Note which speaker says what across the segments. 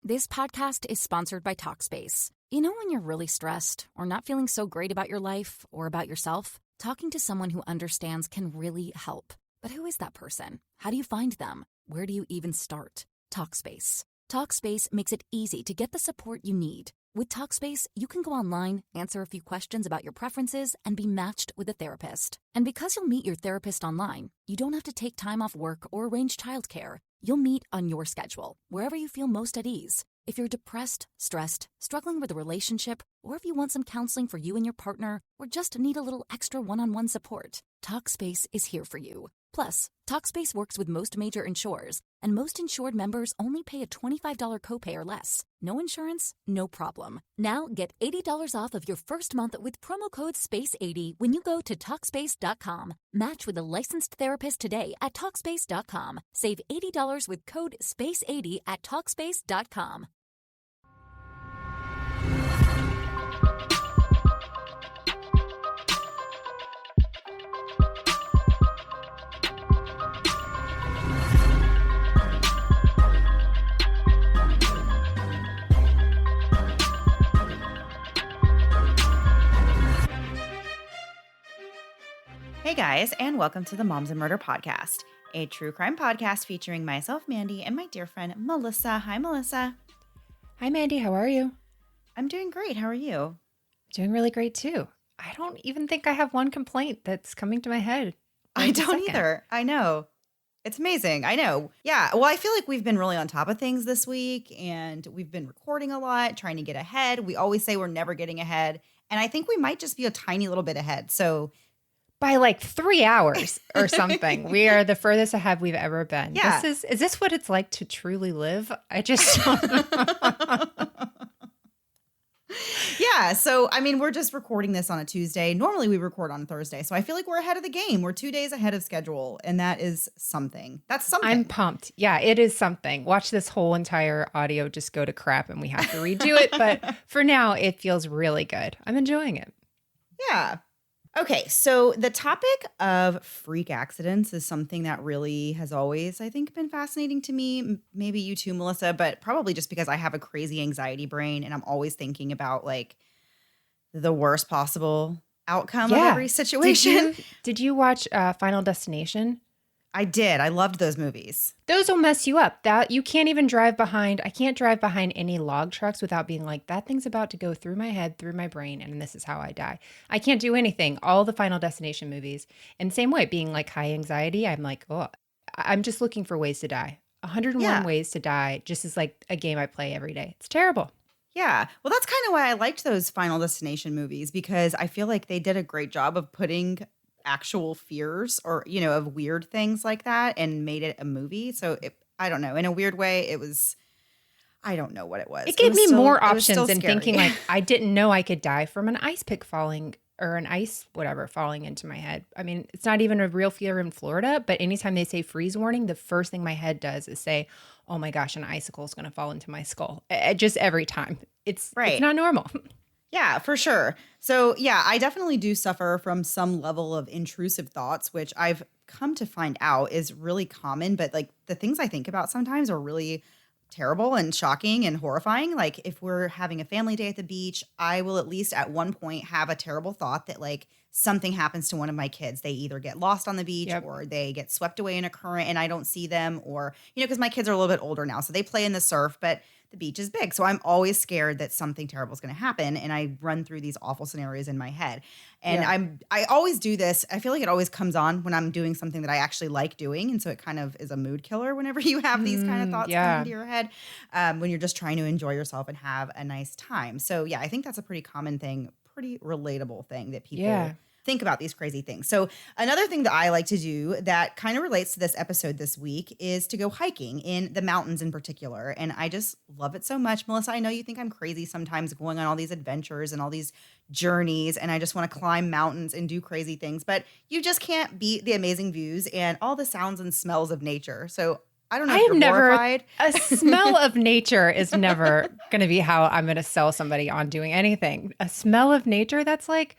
Speaker 1: This podcast is sponsored by Talkspace. You know when you're really stressed or not feeling so great about your life or about yourself? Talking to someone who understands can really help. But who is that person? How do you find them? Where do you even start? Talkspace. Talkspace makes it easy to get the support you need. With Talkspace, you can go online, answer a few questions about your preferences, and be matched with a therapist. And because you'll meet your therapist online, you don't have to take time off work or arrange childcare. You'll meet on your schedule, wherever you feel most at ease. If you're depressed, stressed, struggling with a relationship, or if you want some counseling for you and your partner, or just need a little extra one-on-one support, Talkspace is here for you. Plus, Talkspace works with most major insurers, and most insured members only pay a $25 copay or less. No insurance, no problem. Now get $80 off of your first month with promo code SPACE80 when you go to Talkspace.com. Match with a licensed therapist today at Talkspace.com. Save $80 with code SPACE80 at Talkspace.com.
Speaker 2: Hey guys, and welcome to the Moms and Murder podcast, a true crime podcast featuring myself, Mandy, and my dear friend, Melissa. Hi, Melissa.
Speaker 3: Hi, Mandy. How are you?
Speaker 2: I'm doing great. How are you?
Speaker 3: Doing really great, too. I don't even think I have one complaint that's coming to my head.
Speaker 2: I don't either. I know. It's amazing. I know. Yeah. Well, I feel like we've been really on top of things this week, and we've been recording a lot, trying to get ahead. We always say we're never getting ahead, and I think we might just be a tiny little bit ahead. So
Speaker 3: by like 3 hours or something, we are the furthest ahead we've ever been.
Speaker 2: Yeah.
Speaker 3: Is this what it's like to truly live? I just don't
Speaker 2: Yeah. So, I mean, we're just recording this on a Tuesday. Normally we record on a Thursday. So I feel like we're ahead of the game. We're 2 days ahead of schedule. And that is something. That's something.
Speaker 3: I'm pumped. Yeah, it is something. Watch this whole entire audio just go to crap and we have to redo it. But for now, it feels really good. I'm enjoying it.
Speaker 2: Yeah. Okay, so the topic of freak accidents is something that really has always, I think, been fascinating to me. Maybe you too, Melissa, but probably just because I have a crazy anxiety brain and I'm always thinking about like the worst possible outcome of every situation.
Speaker 3: Did you watch Final Destination?
Speaker 2: I did. I loved those movies.
Speaker 3: Those will mess you up. That you can't even drive behind. I can't drive behind any log trucks without being like, that thing's about to go through my head, through my brain, and this is how I die. I can't do anything. All the Final Destination movies. And same way, being like high anxiety, I'm like, oh, I'm just looking for ways to die. 101 ways to die just is like a game I play every day. It's terrible.
Speaker 2: Yeah. Well, that's kind of why I liked those Final Destination movies, because I feel like they did a great job of putting actual fears or, you know, of weird things like that and made it a movie. So I don't know, in a weird way, it was, I don't know what it was.
Speaker 3: It gave me more options than
Speaker 2: scary.
Speaker 3: Thinking like, I didn't know I could die from an ice pick falling or an ice, whatever, falling into my head. I mean, it's not even a real fear in Florida, but anytime they say freeze warning, the first thing my head does is say, oh my gosh, an icicle is going to fall into my skull. Just every time. It's not normal.
Speaker 2: Yeah, for sure. So yeah, I definitely do suffer from some level of intrusive thoughts, which I've come to find out is really common. But like the things I think about sometimes are really terrible and shocking and horrifying. Like if we're having a family day at the beach, I will at least at one point have a terrible thought that like something happens to one of my kids. They either get lost on the beach or they get swept away in a current and I don't see them, or, you know, because my kids are a little bit older now, so they play in the surf, but the beach is big. So I'm always scared that something terrible is going to happen. And I run through these awful scenarios in my head. And I always do this. I feel like it always comes on when I'm doing something that I actually like doing. And so it kind of is a mood killer whenever you have these kind of thoughts come into your head when you're just trying to enjoy yourself and have a nice time. So yeah, I think that's a pretty common thing, pretty relatable thing that people think about these crazy things. So another thing that I like to do that kind of relates to this episode this week is to go hiking in the mountains in particular. And I just love it so much. Melissa, I know you think I'm crazy sometimes going on all these adventures and all these journeys, and I just want to climb mountains and do crazy things, but you just can't beat the amazing views and all the sounds and smells of nature. So I don't know if you're horrified.
Speaker 3: A smell of nature is never going to be how I'm going to sell somebody on doing anything. A smell of nature, that's like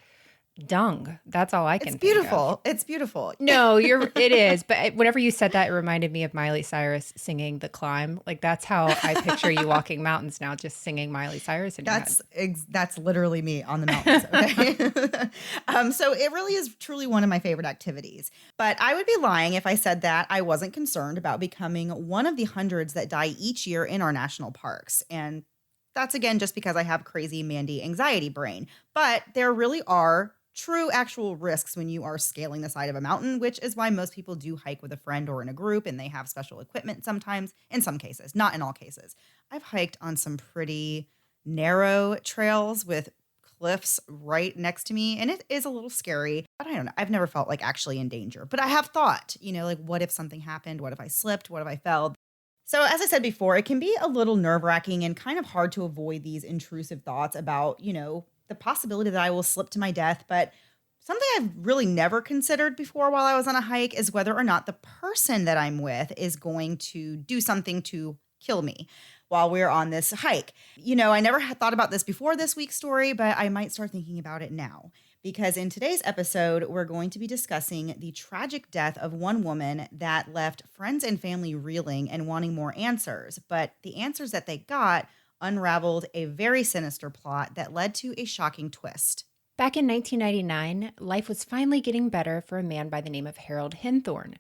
Speaker 3: dung. That's all I
Speaker 2: It's
Speaker 3: can think of.
Speaker 2: beautiful. It's beautiful.
Speaker 3: No, it is. But whenever you said that, it reminded me of Miley Cyrus singing The Climb. Like that's how I picture you walking mountains now, just singing Miley Cyrus in your head.
Speaker 2: That's literally me on the mountains. Okay. So it really is truly one of my favorite activities. But I would be lying if I said that I wasn't concerned about becoming one of the hundreds that die each year in our national parks. And that's again just because I have crazy Mandy anxiety brain. But there really are true actual risks when you are scaling the side of a mountain, which is why most people do hike with a friend or in a group, and they have special equipment sometimes, in some cases, not in all cases. I've hiked on some pretty narrow trails with cliffs right next to me, and it is a little scary, but I don't know. I've never felt like actually in danger, but I have thought, like what if something happened? What if I slipped? What if I fell? So, as I said before, it can be a little nerve wracking and kind of hard to avoid these intrusive thoughts about, the possibility that I will slip to my death. But something I've really never considered before while I was on a hike is whether or not the person that I'm with is going to do something to kill me while we're on this hike. I never had thought about this before this week's story, but I might start thinking about it now. Because in today's episode, we're going to be discussing the tragic death of one woman that left friends and family reeling and wanting more answers. But the answers that they got unraveled a very sinister plot that led to a shocking twist.
Speaker 3: Back in 1999, life was finally getting better for a man by the name of Harold Henthorn.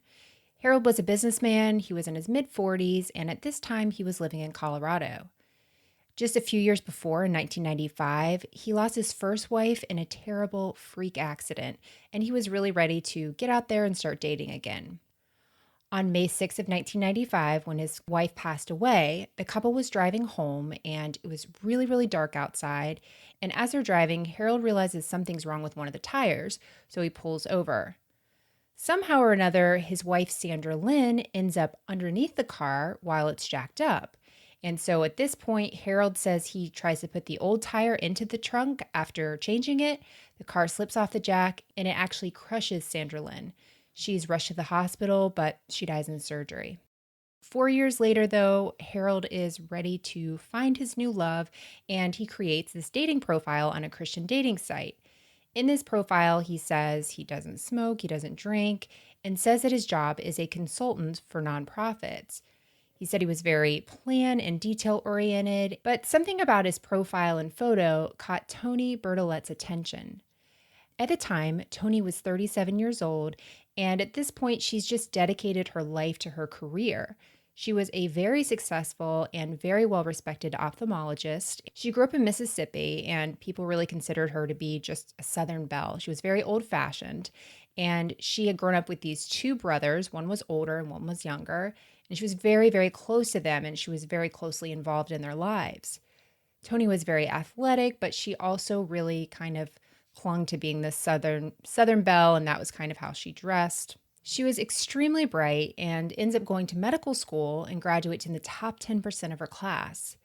Speaker 3: Harold was a businessman, he was in his mid-40s, and at this time he was living in Colorado. Just a few years before, in 1995, he lost his first wife in a terrible freak accident, and he was really ready to get out there and start dating again. On May 6th of 1995, when his wife passed away, the couple was driving home and it was really, really dark outside. And as they're driving, Harold realizes something's wrong with one of the tires, so he pulls over. Somehow or another, his wife, Sandra Lynn, ends up underneath the car while it's jacked up. And so at this point, Harold says he tries to put the old tire into the trunk after changing it. The car slips off the jack and it actually crushes Sandra Lynn. She's rushed to the hospital, but she dies in surgery. 4 years later, though, Harold is ready to find his new love, and he creates this dating profile on a Christian dating site. In this profile, he says he doesn't smoke, he doesn't drink, and says that his job is a consultant for nonprofits. He said he was very plan and detail-oriented, but something about his profile and photo caught Toni Bertolet's attention. At the time, Toni was 37 years old, and at this point, she's just dedicated her life to her career. She was a very successful and very well-respected ophthalmologist. She grew up in Mississippi, and people really considered her to be just a Southern belle. She was very old-fashioned, and she had grown up with these two brothers. One was older and one was younger, and she was very, very close to them, and she was very closely involved in their lives. Toni was very athletic, but she also really kind of clung to being this Southern belle, and that was kind of how she dressed. She was extremely bright and ends up going to medical school and graduates in the top 10% of her class.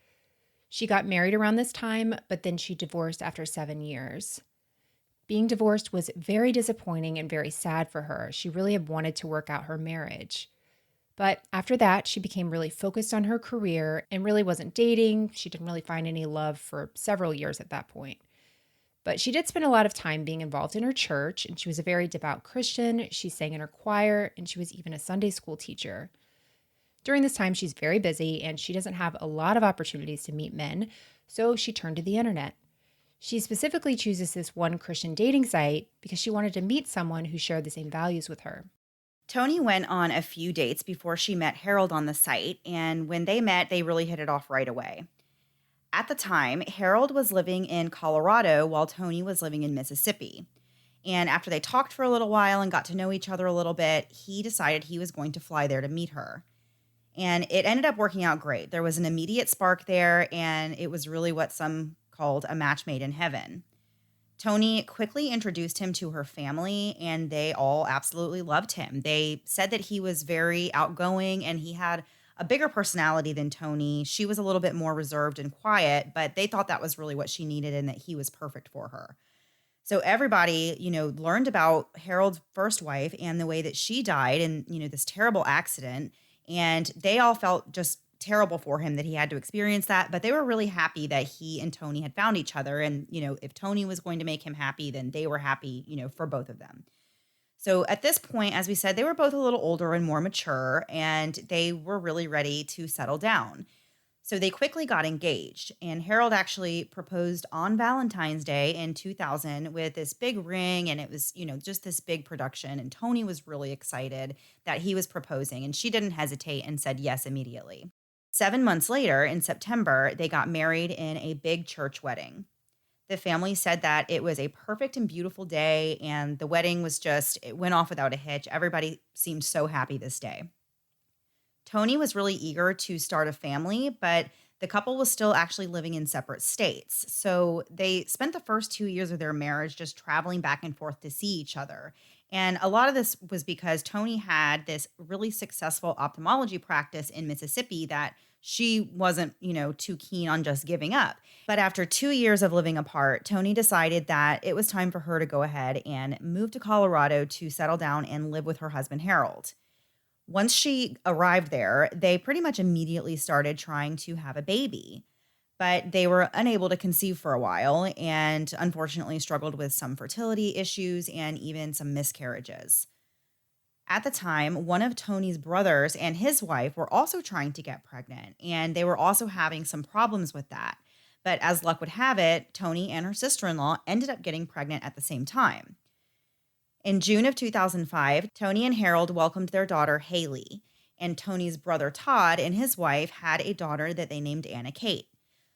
Speaker 3: She got married around this time, but then she divorced after 7 years. Being divorced was very disappointing and very sad for her. She really had wanted to work out her marriage. But after that, she became really focused on her career and really wasn't dating. She didn't really find any love for several years at that point. But she did spend a lot of time being involved in her church, and she was a very devout Christian. She sang in her choir, and she was even a Sunday school teacher. During this time, she's very busy, and she doesn't have a lot of opportunities to meet men, so she turned to the internet. She specifically chooses this one Christian dating site because she wanted to meet someone who shared the same values with her.
Speaker 2: Toni went on a few dates before she met Harold on the site, and when they met, they really hit it off right away. At the time, Harold was living in Colorado while Toni was living in Mississippi. And after they talked for a little while and got to know each other a little bit, he decided he was going to fly there to meet her. And it ended up working out great. There was an immediate spark there, and it was really what some called a match made in heaven. Toni quickly introduced him to her family, and they all absolutely loved him. They said that he was very outgoing and he had a bigger personality than Toni. She was a little bit more reserved and quiet, but they thought that was really what she needed and that he was perfect for her. So everybody, learned about Harold's first wife and the way that she died in, this terrible accident. And they all felt just terrible for him that he had to experience that, but they were really happy that he and Tony had found each other. And, if Tony was going to make him happy, then they were happy, for both of them. So at this point, as we said, they were both a little older and more mature, and they were really ready to settle down. So they quickly got engaged, and Harold actually proposed on Valentine's Day in 2000 with this big ring, and it was, just this big production. And Tony was really excited that he was proposing, and she didn't hesitate and said yes immediately. 7 months later, in September, they got married in a big church wedding. The family said that it was a perfect and beautiful day, and the wedding it went off without a hitch. Everybody seemed so happy this day. Tony was really eager to start a family, but the couple was still actually living in separate states. So they spent the first 2 years of their marriage just traveling back and forth to see each other. And a lot of this was because Tony had this really successful ophthalmology practice in Mississippi that she wasn't, too keen on just giving up. But after 2 years of living apart, Tony decided that it was time for her to go ahead and move to Colorado to settle down and live with her husband, Harold. Once she arrived there, they pretty much immediately started trying to have a baby. But they were unable to conceive for a while and unfortunately struggled with some fertility issues and even some miscarriages. At the time, one of Tony's brothers and his wife were also trying to get pregnant, and they were also having some problems with that. But as luck would have it, Tony and her sister-in-law ended up getting pregnant at the same time. In June of 2005, Tony and Harold welcomed their daughter, Haley, and Tony's brother, Todd, and his wife had a daughter that they named Anna Kate.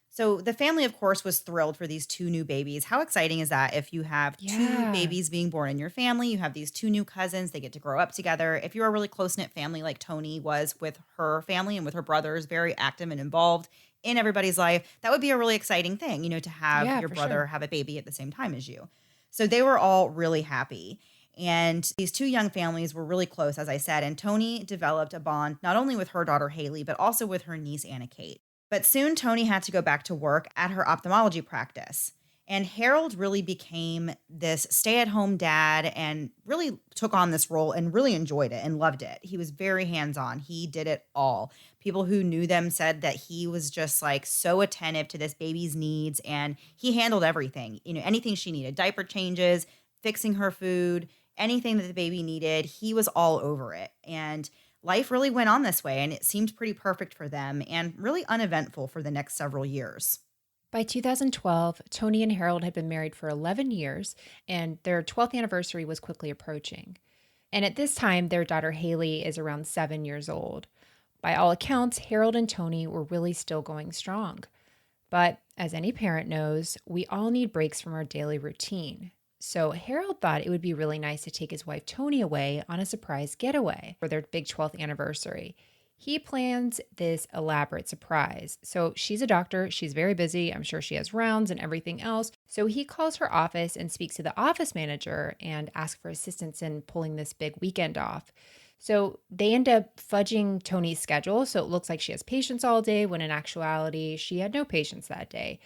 Speaker 2: So the family, of course, was thrilled for these two new babies. How exciting is that if you have two babies being born in your family, you have these two new cousins, they get to grow up together. If you're a really close-knit family like Tony was with her family and with her brothers, very active and involved in everybody's life, that would be a really exciting thing, to have your brother have a baby at the same time as you. So they were all really happy. And these two young families were really close, as I said, and Tony developed a bond not only with her daughter, Haley, but also with her niece, Anna Kate. But soon Tony had to go back to work at her ophthalmology practice. And Harold really became this stay-at-home dad and really took on this role and really enjoyed it and loved it. He was very hands-on. He did it all. People who knew them said that he was just so attentive to this baby's needs, and he handled everything. Anything she needed, diaper changes, fixing her food, anything that the baby needed, he was all over it. And life really went on this way, and it seemed pretty perfect for them and really uneventful for the next several years.
Speaker 3: By 2012, Tony and Harold had been married for 11 years, and their 12th anniversary was quickly approaching. And at this time, their daughter Haley is around 7 years old. By all accounts, Harold and Tony were really still going strong. But as any parent knows, we all need breaks from our daily routine. So Harold thought it would be really nice to take his wife Tony away on a surprise getaway for their big 12th anniversary. He plans this elaborate surprise. So she's a doctor. She's very busy. I'm sure she has rounds and everything else. So he calls her office and speaks to the office manager and asks for assistance in pulling this big weekend off. So they end up fudging Tony's schedule. So it looks like she has patients all day when in actuality, she had no patients that day.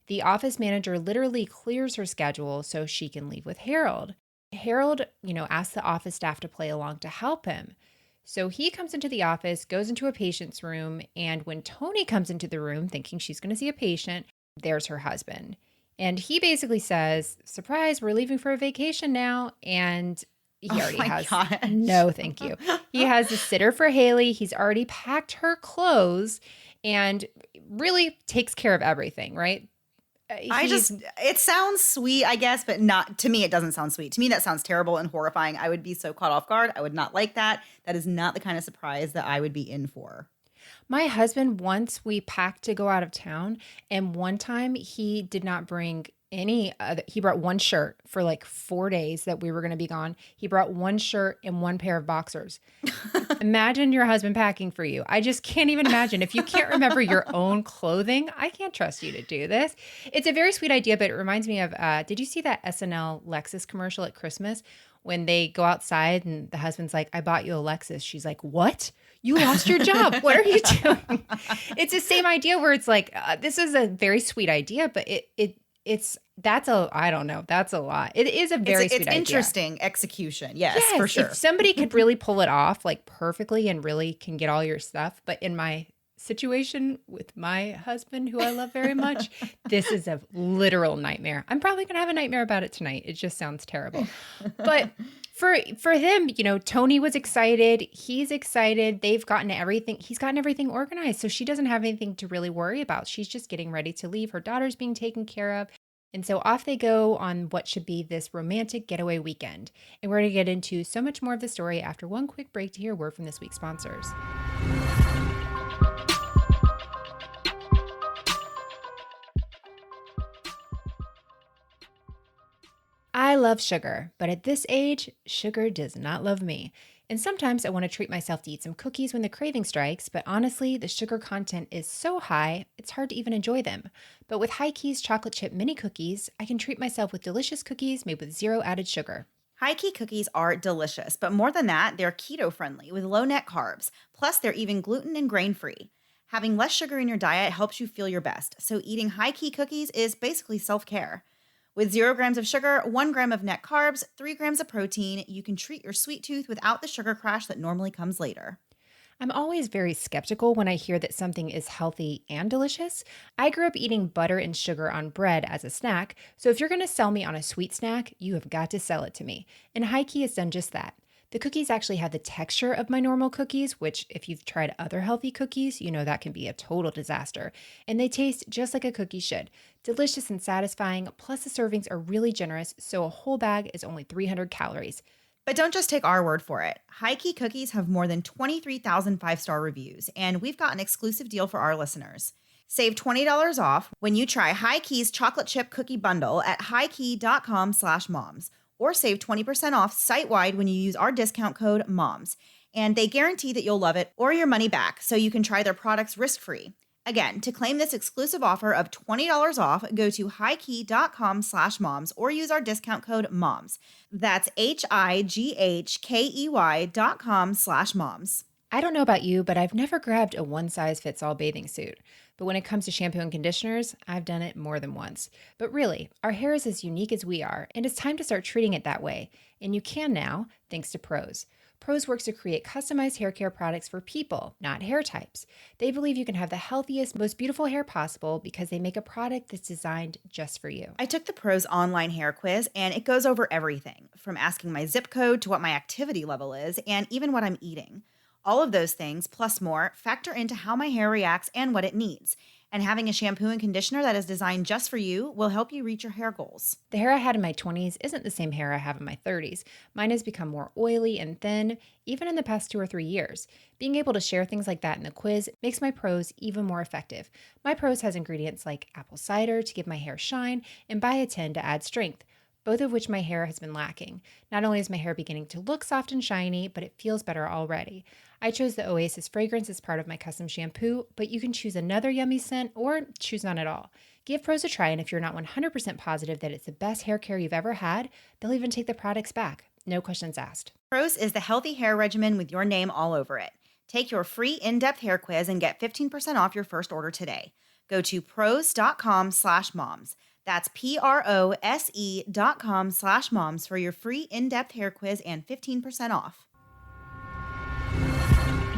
Speaker 3: The office manager literally clears her schedule so she can leave with Harold. Harold, asks the office staff to play along to help him. So he comes into the office, goes into a patient's room, and when Tony comes into the room thinking she's going to see a patient, there's her husband. And he basically says, "Surprise, we're leaving for a vacation now." And he already has, no, thank you. He has a sitter for Haley. He's already packed her clothes and really takes care of everything, right?
Speaker 2: It sounds sweet, I guess, but not to me. It doesn't sound sweet. To me, that sounds terrible and horrifying. I would be so caught off guard. I would not like that. That is not the kind of surprise that I would be in for.
Speaker 3: My husband, once we packed to go out of town, and one time he did not bring any other. He brought one shirt for 4 days that we were going to be gone. He brought one shirt and one pair of boxers. Imagine your husband packing for you. I just can't even imagine. If you can't remember your own clothing, I can't trust you to do this. It's a very sweet idea, but it reminds me of, did you see that SNL Lexus commercial at Christmas when they go outside and the husband's like, "I bought you a Lexus." She's like, "What? You lost your job. What are you doing?" It's the same idea where it's this is a very sweet idea, but that's a lot. It is a very sweet idea.
Speaker 2: It's interesting execution. Yes, for sure.
Speaker 3: If somebody could really pull it off perfectly and really can get all your stuff, but in my situation with my husband, who I love very much, this is a literal nightmare. I'm probably going to have a nightmare about it tonight. It just sounds terrible. But for them, Tony was excited. He's excited. They've gotten everything. He's gotten everything organized. So she doesn't have anything to really worry about. She's just getting ready to leave. Her daughter's being taken care of. And so off they go on what should be this romantic getaway weekend. And we're going to get into so much more of the story after one quick break to hear a word from this week's sponsors. I love sugar, but at this age, sugar does not love me. And sometimes I want to treat myself to eat some cookies when the craving strikes, but honestly, the sugar content is so high, it's hard to even enjoy them. But with High Key's chocolate chip mini cookies, I can treat myself with delicious cookies made with zero added sugar.
Speaker 2: High Key cookies are delicious, but more than that, they're keto friendly with low net carbs. Plus, they're even gluten and grain free. Having less sugar in your diet helps you feel your best, so eating High Key cookies is basically self care. With 0 grams of sugar, 1 gram of net carbs, 3 grams of protein, you can treat your sweet tooth without the sugar crash that normally comes later.
Speaker 3: I'm always very skeptical when I hear that something is healthy and delicious. I grew up eating butter and sugar on bread as a snack, so if you're going to sell me on a sweet snack, you have got to sell it to me. And High Key has done just that. The cookies actually have the texture of my normal cookies, which if you've tried other healthy cookies, you know that can be a total disaster. And they taste just like a cookie should. Delicious and satisfying, plus the servings are really generous, so a whole bag is only 300 calories.
Speaker 2: But don't just take our word for it. High Key cookies have more than 23,000 five-star reviews, and we've got an exclusive deal for our listeners. Save $20 off when you try High Key's chocolate chip cookie bundle at highkey.com/moms. Or save 20% off site-wide when you use our discount code MOMS. And they guarantee that you'll love it or your money back, so you can try their products risk-free. Again, to claim this exclusive offer of $20 off, go to highkey.com/moms or use our discount code MOMS. That's highkey.com/moms.
Speaker 3: I don't know about you, but I've never grabbed a one-size-fits-all bathing suit. But when it comes to shampoo and conditioners, I've done it more than once. But really, our hair is as unique as we are, and it's time to start treating it that way. And you can now, thanks to Prose. Prose works to create customized hair care products for people, not hair types. They believe you can have the healthiest, most beautiful hair possible because they make a product that's designed just for you.
Speaker 2: I took the Prose online hair quiz, and it goes over everything, from asking my zip code to what my activity level is, and even what I'm eating. All of those things, plus more, factor into how my hair reacts and what it needs. And having a shampoo and conditioner that is designed just for you will help you reach your hair goals.
Speaker 3: The hair I had in my 20s isn't the same hair I have in my 30s. Mine has become more oily and thin, even in the past 2 or 3 years. Being able to share things like that in the quiz makes my Prose even more effective. My Prose has ingredients like apple cider to give my hair shine and biotin to add strength, both of which my hair has been lacking. Not only is my hair beginning to look soft and shiny, but it feels better already. I chose the Oasis fragrance as part of my custom shampoo, but you can choose another yummy scent or choose none at all. Give Prose a try, and if you're not 100% positive that it's the best hair care you've ever had, they'll even take the products back. No questions asked.
Speaker 2: Prose is the healthy hair regimen with your name all over it. Take your free in-depth hair quiz and get 15% off your first order today. Go to prose.com/moms. That's prose.com/moms for your free in-depth hair quiz and 15% off.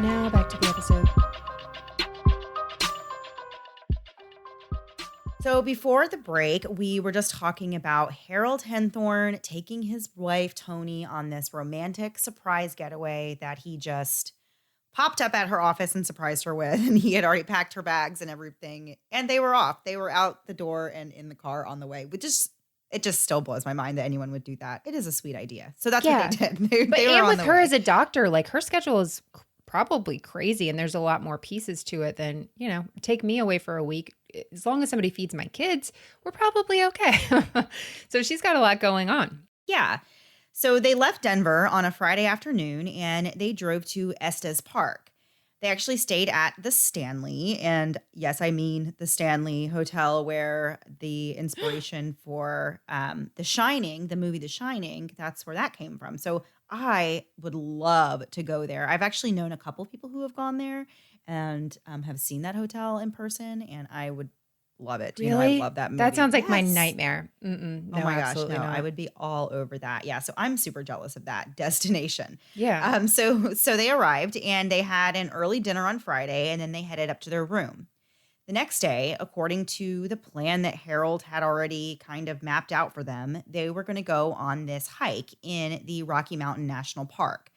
Speaker 3: Now back to the episode.
Speaker 2: So before the break, we were just talking about Harold Henthorn taking his wife, Tony, on this romantic surprise getaway that he just popped up at her office and surprised her with. And he had already packed her bags and everything. And they were off. They were out the door and in the car on the way, which is, it just still blows my mind that anyone would do that. It is a sweet idea. So that's what they did. They were
Speaker 3: and
Speaker 2: on
Speaker 3: with
Speaker 2: the
Speaker 3: her
Speaker 2: way.
Speaker 3: as a doctor, like her schedule is probably crazy and there's a lot more pieces to it than, take me away for a week. As long as somebody feeds my kids, we're probably okay. So she's got a lot going on.
Speaker 2: Yeah. So they left Denver on a Friday afternoon and they drove to Estes Park. They actually stayed at the Stanley. And yes, I mean the Stanley Hotel where the inspiration for The Shining, the movie The Shining, that's where that came from. So I would love to go there. I've actually known a couple people who have gone there and have seen that hotel in person. And I would Love it. You know, I
Speaker 3: Really?
Speaker 2: love that
Speaker 3: That
Speaker 2: movie.
Speaker 3: sounds like my
Speaker 2: Yes.
Speaker 3: nightmare. Mm-mm.
Speaker 2: Oh
Speaker 3: No,
Speaker 2: my gosh,
Speaker 3: absolutely
Speaker 2: no, I
Speaker 3: not.
Speaker 2: would be all over that. Yeah, so I'm super jealous of that destination.
Speaker 3: Yeah.
Speaker 2: So they arrived and they had an early dinner on Friday and then they headed up to their room. The next day, according to the plan that Harold had already kind of mapped out for them, they were going to go on this hike in the Rocky Mountain National Park.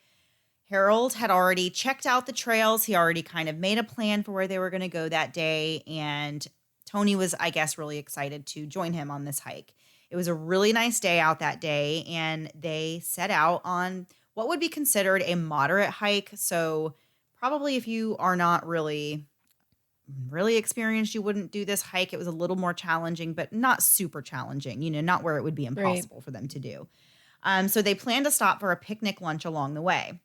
Speaker 2: Harold had already checked out the trails. He already kind of made a plan for where they were going to go that day. And Tony was, I guess, really excited to join him on this hike. It was a really nice day out that day. And they set out on what would be considered a moderate hike. So, probably if you are not really experienced, you wouldn't do this hike. It was a little more challenging, but not super challenging, not where it would be
Speaker 3: Right.
Speaker 2: impossible for them to do. So, they planned to stop for a picnic lunch along the way.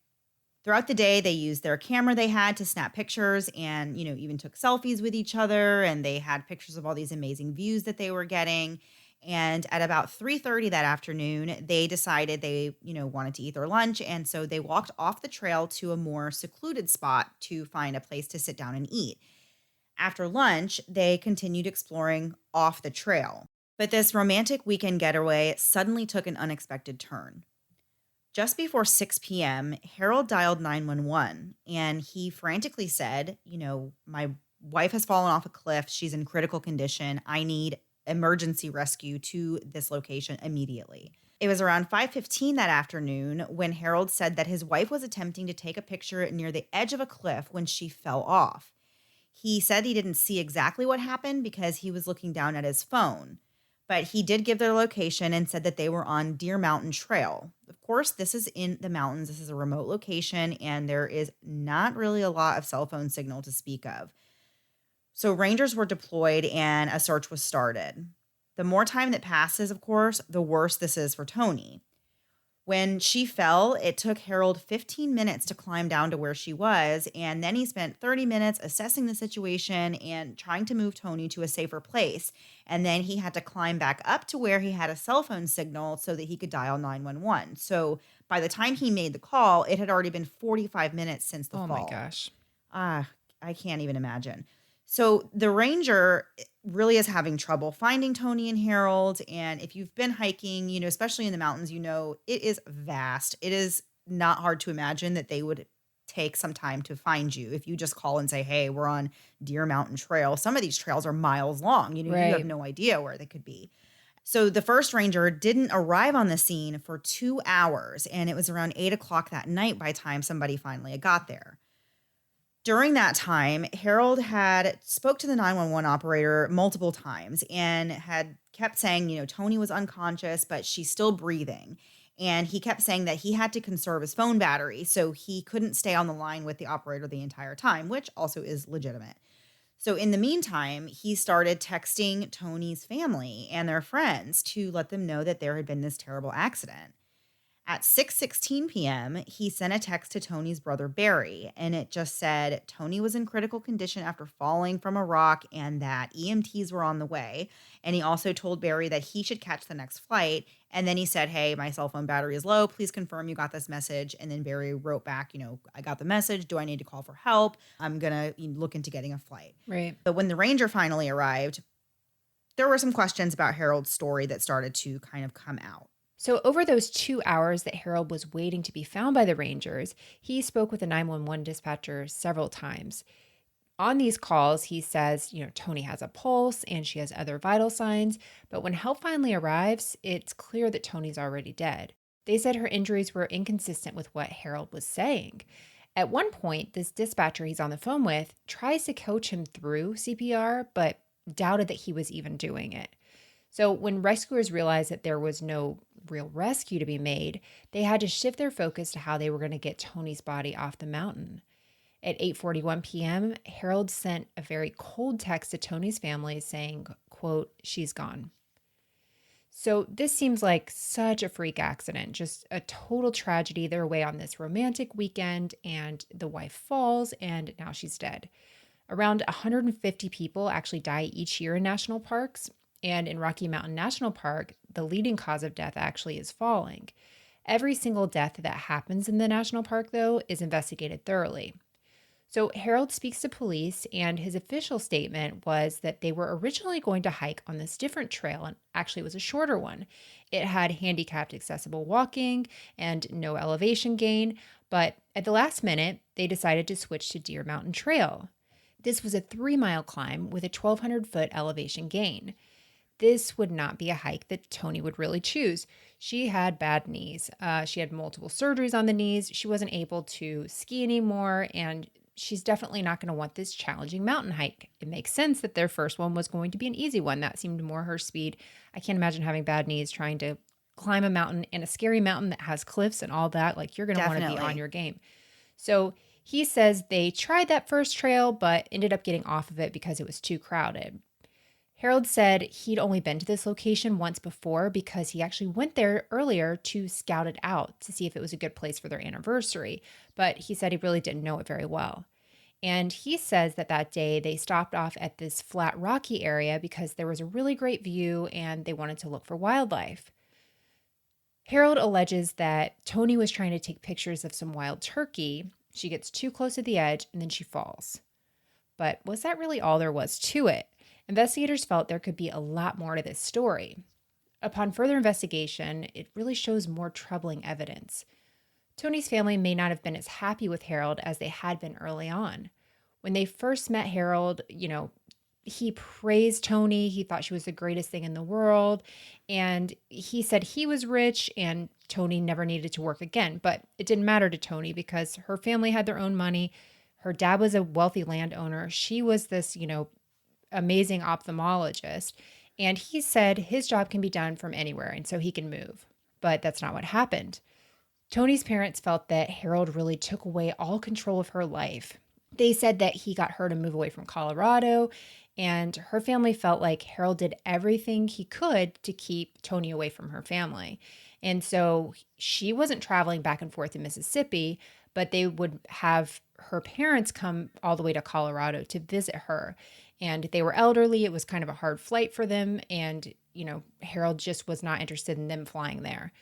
Speaker 2: Throughout the day, they used their camera they had to snap pictures and, even took selfies with each other. And they had pictures of all these amazing views that they were getting. And at about 3:30 that afternoon, they decided they, wanted to eat their lunch. And so they walked off the trail to a more secluded spot to find a place to sit down and eat. After lunch, they continued exploring off the trail. But this romantic weekend getaway suddenly took an unexpected turn. Just before 6 p.m., Harold dialed 911 and he frantically said, my wife has fallen off a cliff. She's in critical condition. I need emergency rescue to this location immediately. It was around 5:15 that afternoon when Harold said that his wife was attempting to take a picture near the edge of a cliff when she fell off. He said he didn't see exactly what happened because he was looking down at his phone, but he did give their location and said that they were on Deer Mountain Trail. Of course, this is in the mountains. This is a remote location, and there is not really a lot of cell phone signal to speak of. So rangers were deployed and a search was started. The more time that passes, of course, the worse this is for Tony. When she fell, it took Harold 15 minutes to climb down to where she was, and then he spent 30 minutes assessing the situation and trying to move Tony to a safer place. And then he had to climb back up to where he had a cell phone signal so that he could dial 911. So by the time he made the call, it had already been 45 minutes since the
Speaker 3: Oh my
Speaker 2: fall.
Speaker 3: gosh.
Speaker 2: Ah, I can't even imagine. So the ranger really is having trouble finding Tony and Harold. And if you've been hiking, especially in the mountains, it is vast. It is not hard to imagine that they would take some time to find you. If you just call and say, hey, we're on Deer Mountain Trail. Some of these trails are miles long. You have
Speaker 3: Right.
Speaker 2: no idea where they could be. So the first ranger didn't arrive on the scene for 2 hours. And it was around 8 o'clock that night by the time somebody finally got there. During that time, Harold had spoke to the 911 operator multiple times and had kept saying, Tony was unconscious, but she's still breathing. And he kept saying that he had to conserve his phone battery, so he couldn't stay on the line with the operator the entire time, which also is legitimate. So in the meantime, he started texting Tony's family and their friends to let them know that there had been this terrible accident. At 6:16 p.m., he sent a text to Tony's brother Barry, and it just said Tony was in critical condition after falling from a rock and that EMTs were on the way. And he also told Barry that he should catch the next flight. And then he said, hey, my cell phone battery is low. Please confirm you got this message. And then Barry wrote back, I got the message. Do I need to call for help? I'm going to look into getting a flight.
Speaker 3: Right.
Speaker 2: But when the ranger finally arrived, there were some questions about Harold's story that started to kind of come out.
Speaker 3: So, over those 2 hours that Harold was waiting to be found by the Rangers, he spoke with the 911 dispatcher several times. On these calls, he says, Tony has a pulse and she has other vital signs. But when help finally arrives, it's clear that Tony's already dead. They said her injuries were inconsistent with what Harold was saying. At one point, this dispatcher he's on the phone with tries to coach him through CPR, but doubted that he was even doing it. So when rescuers realized that there was no real rescue to be made, they had to shift their focus to how they were going to get Tony's body off the mountain. At 8:41 p.m., Harold sent a very cold text to Tony's family saying, quote, she's gone. So this seems like such a freak accident, just a total tragedy. They're away on this romantic weekend and the wife falls and now she's dead. Around 150 people actually die each year in national parks. And in Rocky Mountain National Park, the leading cause of death actually is falling. Every single death that happens in the national park, though, is investigated thoroughly. So Harold speaks to police, and his official statement was that they were originally going to hike on this different trail, and actually it was a shorter one. It had handicapped accessible walking and no elevation gain, but at the last minute, they decided to switch to Deer Mountain Trail. This was a 3-mile climb with a 1,200-foot elevation gain. This would not be a hike that Tony would really choose. She had bad knees. She had multiple surgeries on the knees. She wasn't able to ski anymore, and she's definitely not going to want this challenging mountain hike. It makes sense that their first one was going to be an easy one. That seemed more her speed. I can't imagine having bad knees trying to climb a mountain, and a scary mountain that has cliffs and all that. Like, you're going to want to be on your game. So he says they tried that first trail, but ended up getting off of it because it was too crowded. Harold said he'd only been to this location once before because he actually went there earlier to scout it out to see if it was a good place for their anniversary, but he said he really didn't know it very well. And he says that that day they stopped off at this flat rocky area because there was a really great view and they wanted to look for wildlife. Harold alleges that Tony was trying to take pictures of some wild turkey. She gets too close to the edge and then she falls. But was that really all there was to it? Investigators felt there could be a lot more to this story. Upon further investigation, it really shows more troubling evidence. Tony's family may not have been as happy with Harold as they had been early on. When they first met Harold, he praised Tony. He thought she was the greatest thing in the world. And he said he was rich and Tony never needed to work again. But it didn't matter to Tony because her family had their own money. Her dad was a wealthy landowner. She was this, amazing ophthalmologist. And he said his job can be done from anywhere and so he can move. But that's not what happened. Tony's parents felt that Harold really took away all control of her life. They said that he got her to move away from Colorado, and her family felt like Harold did everything he could to keep Tony away from her family. And so she wasn't traveling back and forth in Mississippi, but they would have her parents come all the way to Colorado to visit her. And they were elderly. It was kind of a hard flight for them. And, Harold just was not interested in them flying there.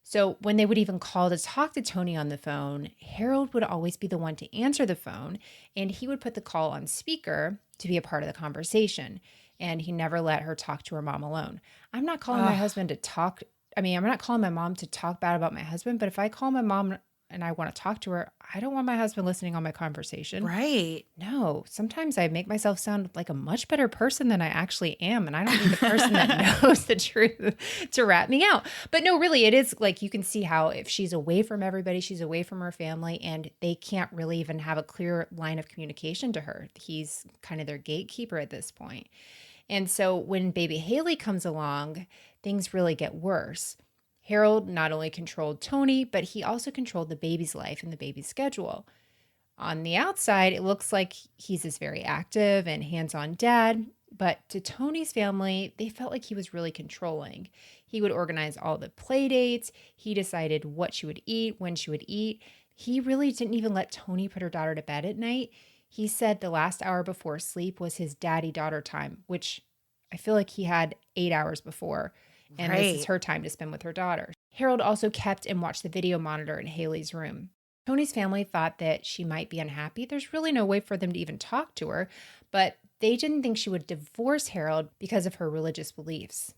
Speaker 3: So when they would even call to talk to Tony on the phone, Harold would always be the one to answer the phone, and he would put the call on speaker to be a part of the conversation. And he never let her talk to her mom alone. I'm not calling my husband to talk. I'm not calling my mom to talk bad about my husband, but if I call my mom and I want to talk to her, I don't want my husband listening on my conversation.
Speaker 2: Right.
Speaker 3: No, sometimes I make myself sound like a much better person than I actually am. And I don't need the person that knows the truth to rat me out. But no, really, it is like you can see how if she's away from everybody, she's away from her family, and they can't really even have a clear line of communication to her. He's kind of their gatekeeper at this point. And so when baby Haley comes along, things really get worse. Harold not only controlled Tony, but he also controlled the baby's life and the baby's schedule. On the outside, it looks like he's this very active and hands-on dad, but to Tony's family, they felt like he was really controlling. He would organize all the play dates. He decided what she would eat, when she would eat. He really didn't even let Tony put her daughter to bed at night. He said the last hour before sleep was his daddy-daughter time, which I feel like he had 8 hours before. And This is her time to spend with her daughter. Harold also kept and watched the video monitor in Haley's room. Tony's family thought that she might be unhappy. There's really no way for them to even talk to her, but they didn't think she would divorce Harold because of her religious beliefs.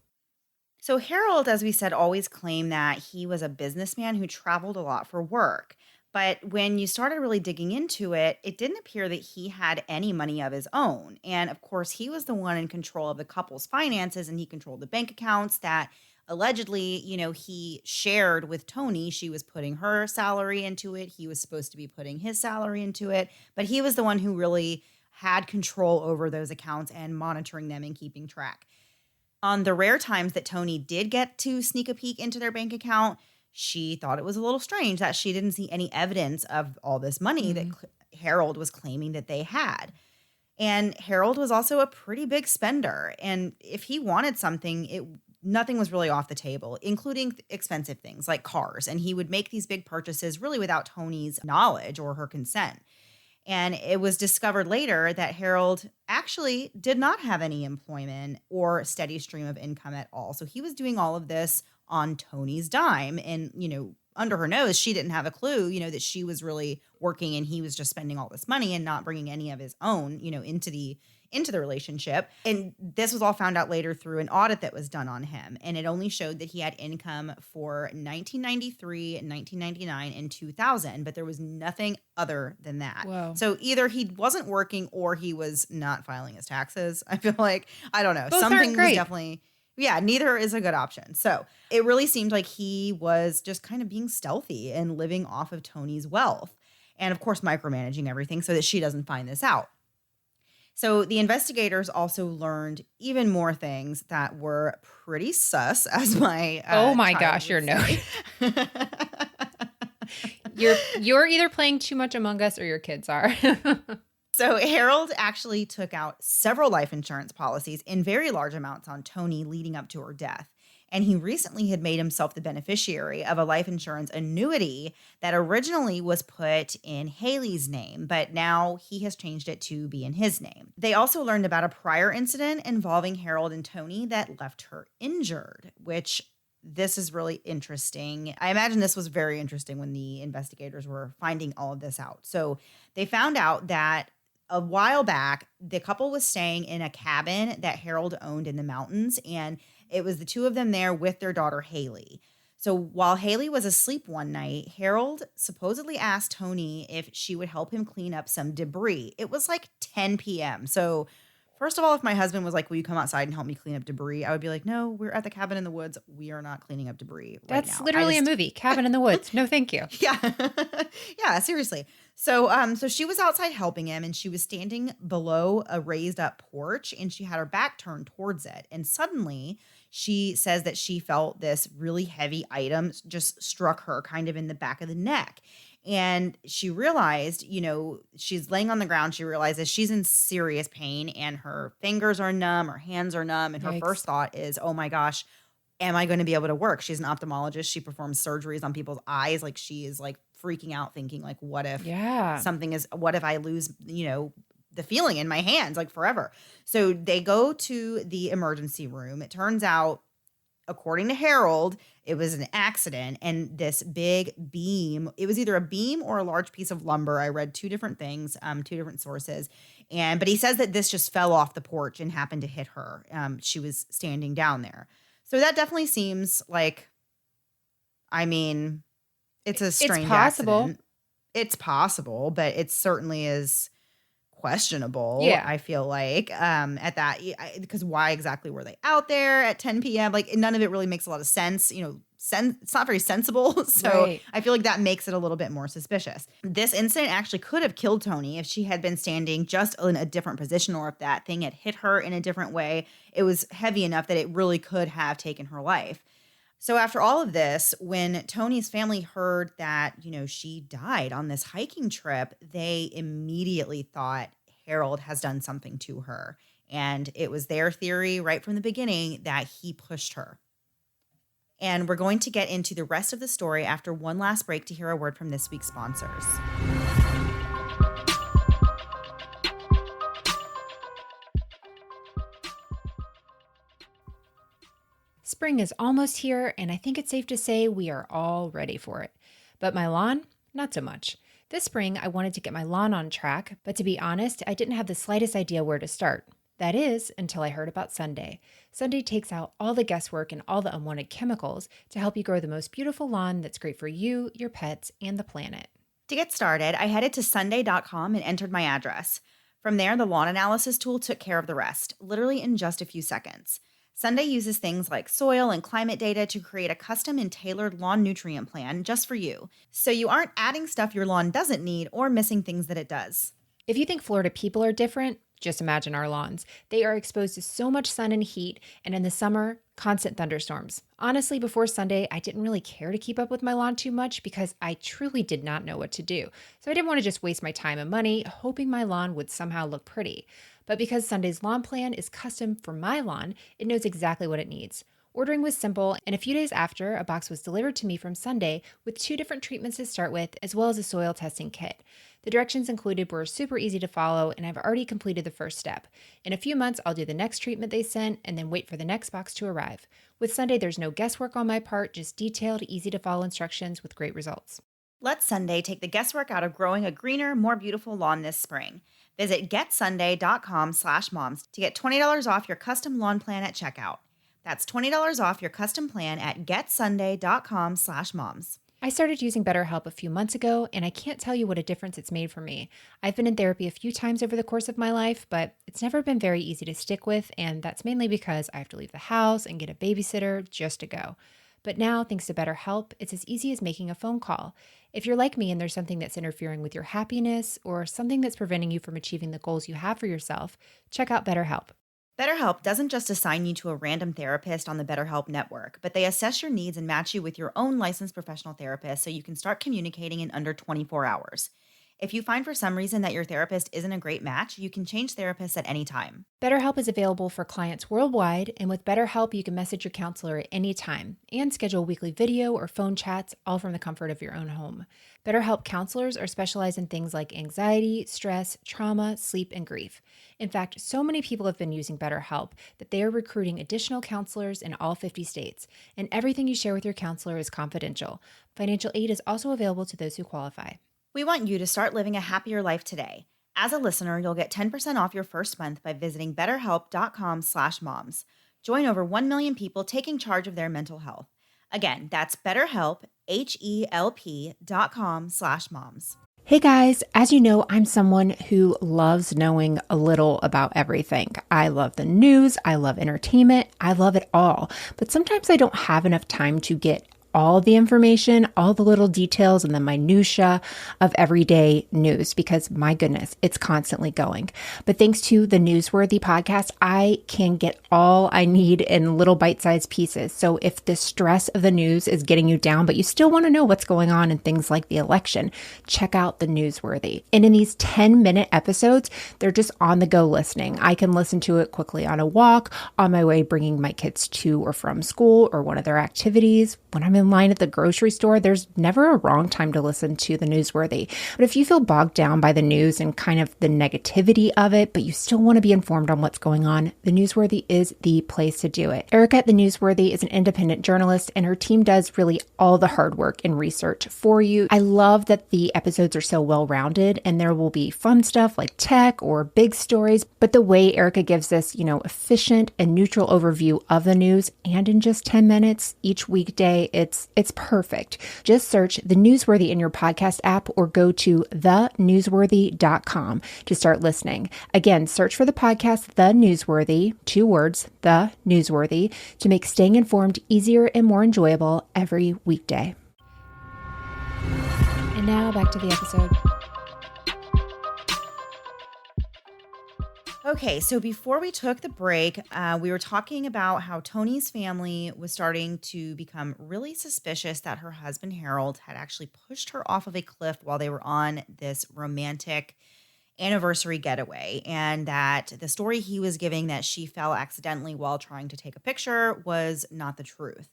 Speaker 2: So Harold, as we said, always claimed that he was a businessman who traveled a lot for work. But when you started really digging into it, it didn't appear that he had any money of his own. And of course, he was the one in control of the couple's finances and he controlled the bank accounts that allegedly, he shared with Tony. She was putting her salary into it. He was supposed to be putting his salary into it. But he was the one who really had control over those accounts and monitoring them and keeping track. On the rare times that Tony did get to sneak a peek into their bank account, she thought it was a little strange that she didn't see any evidence of all this money that Harold was claiming that they had. And Harold was also a pretty big spender. And if he wanted something, nothing was really off the table, including expensive things like cars. And he would make these big purchases really without Tony's knowledge or her consent. And it was discovered later that Harold actually did not have any employment or steady stream of income at all. So he was doing all of this on Tony's dime and, under her nose, she didn't have a clue, that she was really working and he was just spending all this money and not bringing any of his own, into the relationship. And this was all found out later through an audit that was done on him. And it only showed that he had income for 1993, 1999, and 2000, but there was nothing other than that.
Speaker 3: Whoa.
Speaker 2: So either he wasn't working or he was not filing his taxes. I feel like, I don't know.
Speaker 3: Both
Speaker 2: Something
Speaker 3: aren't
Speaker 2: was
Speaker 3: great.
Speaker 2: definitely, neither is a good option. So it really seemed like he was just kind of being stealthy and living off of Tony's wealth. And of course, micromanaging everything so that she doesn't find this out. So the investigators also learned even more things that were pretty sus, as my
Speaker 3: Oh my
Speaker 2: child
Speaker 3: gosh,
Speaker 2: would
Speaker 3: you're
Speaker 2: say.
Speaker 3: you're either playing too much Among Us or your kids are.
Speaker 2: So Harold actually took out several life insurance policies in very large amounts on Tony leading up to her death. And he recently had made himself the beneficiary of a life insurance annuity that originally was put in Haley's name, but now he has changed it to be in his name. They also learned about a prior incident involving Harold and Tony that left her injured, which this is really interesting. I imagine this was very interesting when the investigators were finding all of this out. So they found out that a while back, the couple was staying in a cabin that Harold owned in the mountains, and it was the two of them there with their daughter, Haley. So while Haley was asleep one night, Harold supposedly asked Tony if she would help him clean up some debris. It was like 10 p.m. So first of all, if my husband was like, will you come outside and help me clean up debris? I would be like, no, we're at the cabin in the woods. We are not cleaning up debris right now.
Speaker 3: That's literally a movie, Cabin in the Woods. No, thank you.
Speaker 2: Yeah. Yeah, seriously. So she was outside helping him, and she was standing below a raised up porch, and she had her back turned towards it. And suddenly she says that she felt this really heavy item just struck her kind of in the back of the neck. And she realized, she's laying on the ground. She realizes she's in serious pain and her fingers are numb, her hands are numb. And her
Speaker 3: Yikes.
Speaker 2: first thought is, oh my gosh, am I going to be able to work? She's an ophthalmologist. She performs surgeries on people's eyes. Like, she is like freaking out, thinking like, what if what if I lose, the feeling in my hands like forever? So they go to the emergency room. It turns out, according to Harold, it was an accident, and this big beam, it was either a beam or a large piece of lumber. I read two different things, two different sources. But he says that this just fell off the porch and happened to hit her. She was standing down there. So that definitely seems like, it's a strange
Speaker 3: possible.
Speaker 2: accident. It's possible, but it certainly is questionable.
Speaker 3: Yeah.
Speaker 2: I feel like at that, because why exactly were they out there at 10 p.m.? Like, none of it really makes a lot of sense. It's not very sensible. So
Speaker 3: Right.
Speaker 2: I feel like that makes it a little bit more suspicious. This incident actually could have killed Tony if she had been standing just in a different position, or if that thing had hit her in a different way. It was heavy enough that it really could have taken her life. So after all of this, when Tony's family heard that, she died on this hiking trip, they immediately thought Harold has done something to her. And it was their theory right from the beginning that he pushed her. And we're going to get into the rest of the story after one last break to hear a word from this week's sponsors.
Speaker 3: Spring is almost here, and I think it's safe to say we are all ready for it. But my lawn, not so much. This spring, I wanted to get my lawn on track, but to be honest, I didn't have the slightest idea where to start. That is, until I heard about Sunday. Sunday takes out all the guesswork and all the unwanted chemicals to help you grow the most beautiful lawn that's great for you, your pets, and the planet.
Speaker 2: To get started, I headed to sunday.com and entered my address. From there, the lawn analysis tool took care of the rest, literally in just a few seconds. Sunday uses things like soil and climate data to create a custom and tailored lawn nutrient plan just for you, so you aren't adding stuff your lawn doesn't need or missing things that it does.
Speaker 3: If you think Florida people are different, just imagine our lawns. They are exposed to so much sun and heat, and in the summer, constant thunderstorms. Honestly, before Sunday, I didn't really care to keep up with my lawn too much because I truly did not know what to do. So I didn't want to just waste my time and money hoping my lawn would somehow look pretty. But because Sunday's lawn plan is custom for my lawn, it knows exactly what it needs. Ordering was simple, and a few days after, a box was delivered to me from Sunday with 2 different treatments to start with, as well as a soil testing kit. The directions included were super easy to follow, and I've already completed the first step. In a few months, I'll do the next treatment they sent and then wait for the next box to arrive. With Sunday, there's no guesswork on my part, just detailed, easy to follow instructions with great results.
Speaker 2: Let Sunday take the guesswork out of growing a greener, more beautiful lawn this spring. Visit getsunday.com/moms to get $20 off your custom lawn plan at checkout. That's $20 off your custom plan at getsunday.com/moms.
Speaker 3: I started using BetterHelp a few months ago, and I can't tell you what a difference it's made for me. I've been in therapy a few times over the course of my life, but it's never been very easy to stick with, and that's mainly because I have to leave the house and get a babysitter just to go. But now, thanks to BetterHelp, it's as easy as making a phone call. If you're like me and there's something that's interfering with your happiness or something that's preventing you from achieving the goals you have for yourself, check out BetterHelp.
Speaker 2: BetterHelp doesn't just assign you to a random therapist on the BetterHelp network, but they assess your needs and match you with your own licensed professional therapist so you can start communicating in under 24 hours. If you find for some reason that your therapist isn't a great match, you can change therapists at any time.
Speaker 3: BetterHelp is available for clients worldwide, and with BetterHelp, you can message your counselor at any time and schedule weekly video or phone chats, all from the comfort of your own home. BetterHelp counselors are specialized in things like anxiety, stress, trauma, sleep, and grief. In fact, so many people have been using BetterHelp that they are recruiting additional counselors in all 50 states, and everything you share with your counselor is confidential. Financial aid is also available to those who qualify.
Speaker 2: We want you to start living a happier life today. As a listener, you'll get 10% off your first month by visiting betterhelp.com/moms. Join over 1 million people taking charge of their mental health. Again, that's BetterHelp, HELP.com/moms.
Speaker 3: Hey guys, as you know, I'm someone who loves knowing a little about everything. I love the news, I love entertainment, I love it all. But sometimes I don't have enough time to get all the information, all the little details and the minutia of everyday news because my goodness, it's constantly going. But thanks to the Newsworthy podcast, I can get all I need in little bite-sized pieces. So if the stress of the news is getting you down, but you still want to know what's going on in things like the election, check out the Newsworthy. And in these 10-minute episodes, they're just on the go listening. I can listen to it quickly on a walk, on my way bringing my kids to or from school or one of their activities. When I'm in line at the grocery store, there's never a wrong time to listen to the Newsworthy. But if you feel bogged down by the news and kind of the negativity of it, but you still want to be informed on what's going on, the Newsworthy is the place to do it. Erica at the Newsworthy is an independent journalist, and her team does really all the hard work and research for you. I love that the episodes are so well-rounded, and there will be fun stuff like tech or big stories, but the way Erica gives this, efficient and neutral overview of the news, and in just 10 minutes each weekday, it's perfect. Just search The Newsworthy in your podcast app or go to thenewsworthy.com to start listening. Again, search for the podcast The Newsworthy, 2 words, The Newsworthy, to make staying informed easier and more enjoyable every weekday. And now back to the episode.
Speaker 2: Okay, so before we took the break, we were talking about how Tony's family was starting to become really suspicious that her husband Harold had actually pushed her off of a cliff while they were on this romantic anniversary getaway, and that the story he was giving that she fell accidentally while trying to take a picture was not the truth.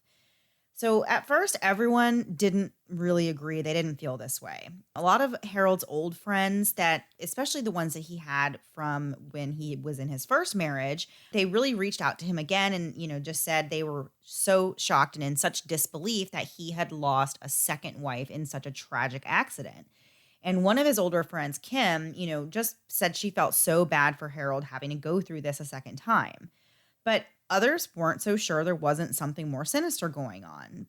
Speaker 2: So at first, everyone didn't really agree. They didn't feel this way. A lot of Harold's old friends, that especially the ones that he had from when he was in his first marriage, they really reached out to him again and, just said they were so shocked and in such disbelief that he had lost a second wife in such a tragic accident. And one of his older friends, Kim, just said she felt so bad for Harold having to go through this a second time. But others weren't so sure there wasn't something more sinister going on.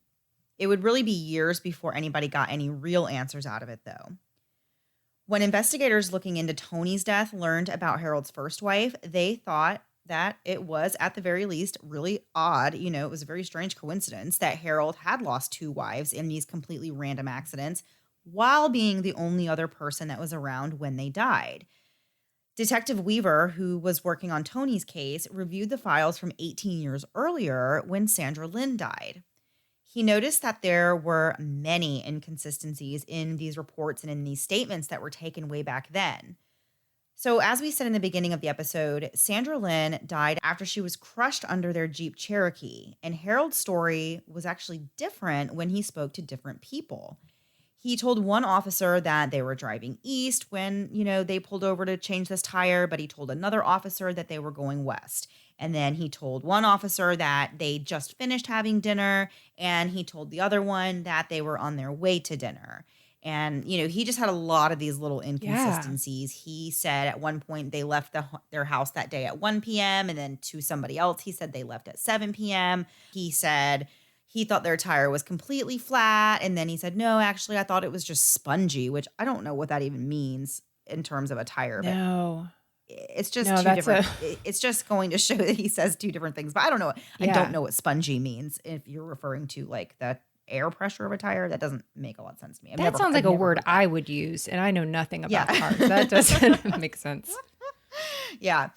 Speaker 2: It would really be years before anybody got any real answers out of it, though. When investigators looking into Tony's death learned about Harold's first wife, they thought that it was, at the very least, really odd. It was a very strange coincidence that Harold had lost 2 wives in these completely random accidents while being the only other person that was around when they died. Detective Weaver, who was working on Tony's case, reviewed the files from 18 years earlier when Sandra Lynn died. He noticed that there were many inconsistencies in these reports and in these statements that were taken way back then. So, as we said in the beginning of the episode, Sandra Lynn died after she was crushed under their Jeep Cherokee. And Harold's story was actually different when he spoke to different people. He told one officer that they were driving east when, they pulled over to change this tire, but he told another officer that they were going west. And then he told one officer that they just finished having dinner, and he told the other one that they were on their way to dinner. And, he just had a lot of these little
Speaker 3: Yeah.
Speaker 2: inconsistencies. He said at one point they left their house that day at 1 p.m. And then to somebody else, he said they left at 7 p.m. He said he thought their tire was completely flat. And then he said, no, actually, I thought it was just spongy, which I don't know what that even means in terms of a tire, but
Speaker 3: No.
Speaker 2: it's just
Speaker 3: No,
Speaker 2: two
Speaker 3: that's
Speaker 2: different.
Speaker 3: a
Speaker 2: It's just going to show that he says two different things, but I don't know. I don't
Speaker 3: yeah.
Speaker 2: know what spongy means. If you're referring to like the air pressure of a tire, that doesn't make a lot of sense to me.
Speaker 3: That sounds
Speaker 2: I've
Speaker 3: like a
Speaker 2: never
Speaker 3: word
Speaker 2: heard that.
Speaker 3: I would use, and I know nothing about cars.
Speaker 2: Yeah.
Speaker 3: That doesn't make sense.
Speaker 2: Yeah.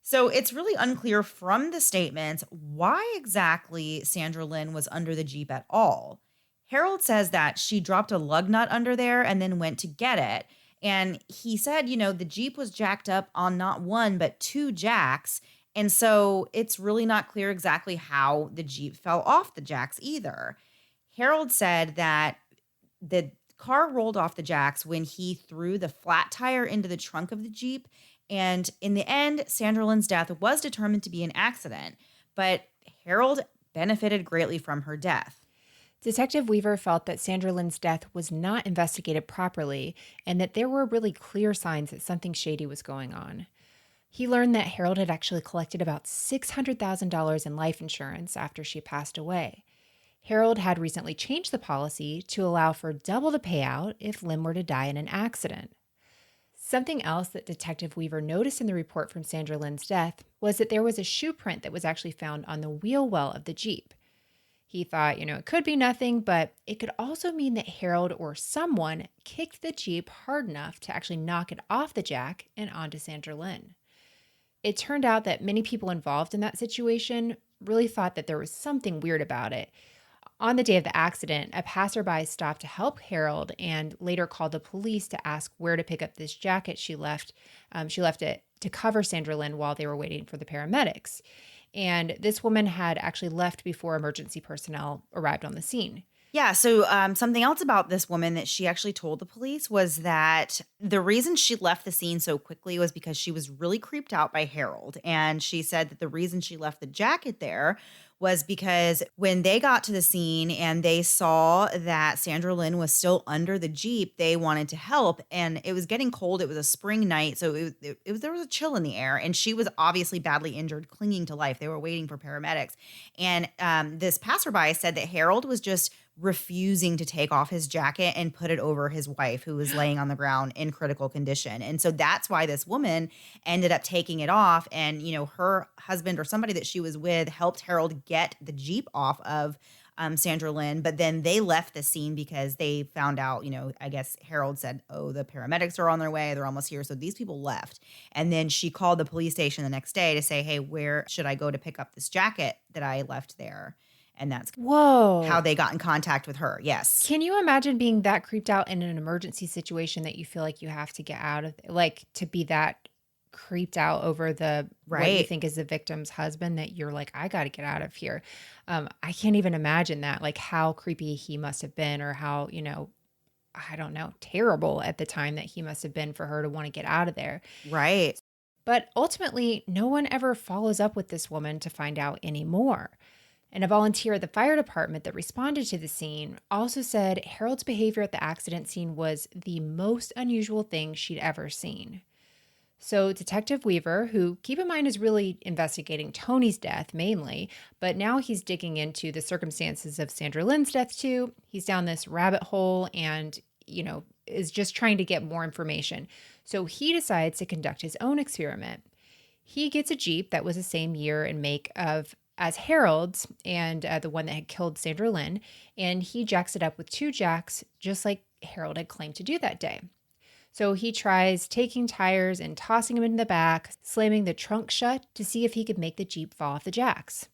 Speaker 2: So it's really unclear from the statements why exactly Sandra Lynn was under the Jeep at all. Harold says that she dropped a lug nut under there and then went to get it. And he said, the Jeep was jacked up on not one, but two jacks. And so it's really not clear exactly how the Jeep fell off the jacks either. Harold said that the car rolled off the jacks when he threw the flat tire into the trunk of the Jeep. And in the end, Sandra Lynn's death was determined to be an accident, but Harold benefited greatly from her death.
Speaker 3: Detective Weaver felt that Sandra Lynn's death was not investigated properly and that there were really clear signs that something shady was going on. He learned that Harold had actually collected about $600,000 in life insurance after she passed away. Harold had recently changed the policy to allow for double the payout if Lynn were to die in an accident. Something else that Detective Weaver noticed in the report from Sandra Lynn's death was that there was a shoe print that was actually found on the wheel well of the Jeep. He thought, it could be nothing, but it could also mean that Harold or someone kicked the Jeep hard enough to actually knock it off the jack and onto Sandra Lynn. It turned out that many people involved in that situation really thought that there was something weird about it. On the day of the accident, a passerby stopped to help Harold and later called the police to ask where to pick up this jacket she left. She left it to cover Sandra Lynn while they were waiting for the paramedics. And this woman had actually left before emergency personnel arrived on the scene.
Speaker 2: Yeah. So something else about this woman that she actually told the police was that the reason she left the scene so quickly was because she was really creeped out by Harold. And she said that the reason she left the jacket there was because when they got to the scene and they saw that Sandra Lynn was still under the Jeep, they wanted to help. And it was getting cold. It was a spring night. So there was a chill in the air. And she was obviously badly injured, clinging to life. They were waiting for paramedics. And this passerby said that Harold was just refusing to take off his jacket and put it over his wife, who was laying on the ground in critical condition. And so that's why this woman ended up taking it off. And, her husband or somebody that she was with helped Harold get the Jeep off of Sandra Lynn. But then they left the scene because they found out, I guess Harold said, oh, the paramedics are on their way. They're almost here. So these people left. And then she called the police station the next day to say, hey, where should I go to pick up this jacket that I left there? And that's how
Speaker 3: Whoa.
Speaker 2: they got in contact with her. Yes.
Speaker 3: Can you imagine being that creeped out in an emergency situation that you feel like you have to get out of, like to be that creeped out over what you
Speaker 2: Right.
Speaker 3: think is the victim's husband that you're like, I got to get out of here. I can't even imagine that, like how creepy he must have been or how, I don't know, terrible at the time that he must have been for her to want to get out of there.
Speaker 2: Right.
Speaker 3: But ultimately, no one ever follows up with this woman to find out any more. And a volunteer at the fire department that responded to the scene also said Harold's behavior at the accident scene was the most unusual thing she'd ever seen. So Detective Weaver, who keep in mind is really investigating Tony's death mainly, but now he's digging into the circumstances of Sandra Lynn's death too. He's down this rabbit hole and, is just trying to get more information. So he decides to conduct his own experiment. He gets a Jeep that was the same year and make as Harold's and the one that had killed Sandra Lynn, and he jacks it up with two jacks, just like Harold had claimed to do that day. So he tries taking tires and tossing them in the back, slamming the trunk shut to see if he could make the Jeep fall off the jacks.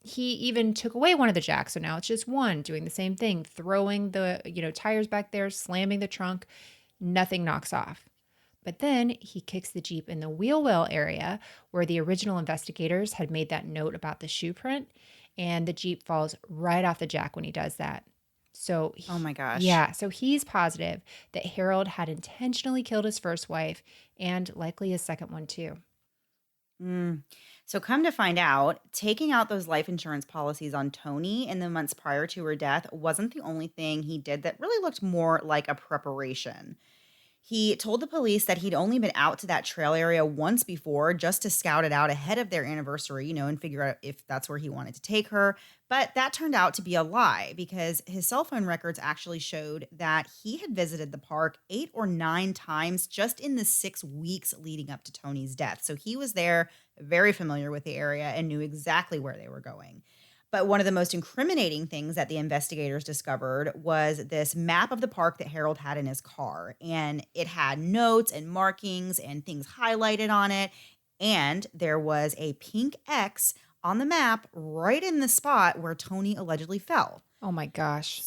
Speaker 3: He even took away one of the jacks, so now it's just one, doing the same thing, throwing the tires back there, slamming the trunk. Nothing knocks off. But then he kicks the Jeep in the wheel well area where the original investigators had made that note about the shoe print, and the Jeep falls right off the jack when he does that. So,
Speaker 2: Oh my gosh.
Speaker 3: yeah, so he's positive that Harold had intentionally killed his first wife and likely his second one too.
Speaker 2: Mm. So come to find out, taking out those life insurance policies on Tony in the months prior to her death wasn't the only thing he did that really looked more like a preparation. He told the police that he'd only been out to that trail area once before just to scout it out ahead of their anniversary, and figure out if that's where he wanted to take her. But that turned out to be a lie because his cell phone records actually showed that he had visited the park 8 or 9 times just in the 6 weeks leading up to Tony's death. So he was there, very familiar with the area, and knew exactly where they were going. But one of the most incriminating things that the investigators discovered was this map of the park that Harold had in his car. And it had notes and markings and things highlighted on it. And there was a pink X on the map right in the spot where Tony allegedly fell.
Speaker 3: Oh my gosh.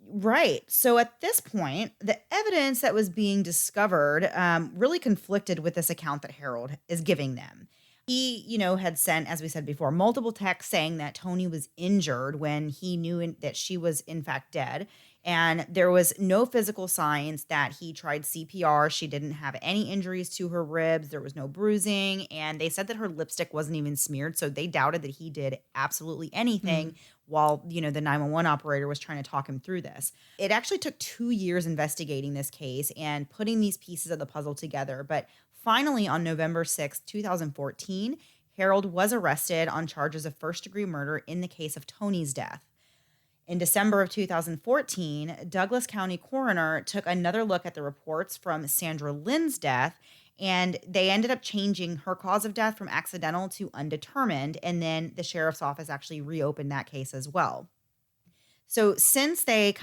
Speaker 2: Right. So at this point, the evidence that was being discovered really conflicted with this account that Harold is giving them. He, had sent, as we said before, multiple texts saying that Tony was injured when he knew that she was in fact dead. And there was no physical signs that he tried CPR. She didn't have any injuries to her ribs. There was no bruising. And they said that her lipstick wasn't even smeared. So they doubted that he did absolutely anything while, the 911 operator was trying to talk him through this. It actually took 2 years investigating this case and putting these pieces of the puzzle together. But finally, on November 6th, 2014, Harold was arrested on charges of first-degree murder in the case of Tony's death. In December of 2014, Douglas County coroner took another look at the reports from Sandra Lynn's death, and they ended up changing her cause of death from accidental to undetermined, and then the sheriff's office actually reopened that case as well. So since they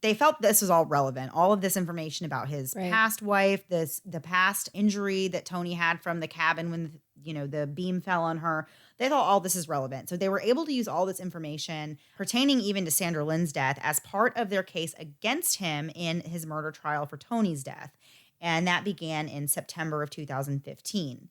Speaker 2: they felt this was all relevant, all of this information about his past wife, the past injury that Tony had from the cabin when, the beam fell on her, they thought all this is relevant. So they were able to use all this information pertaining even to Sandra Lynn's death as part of their case against him in his murder trial for Tony's death. And that began in September of 2015.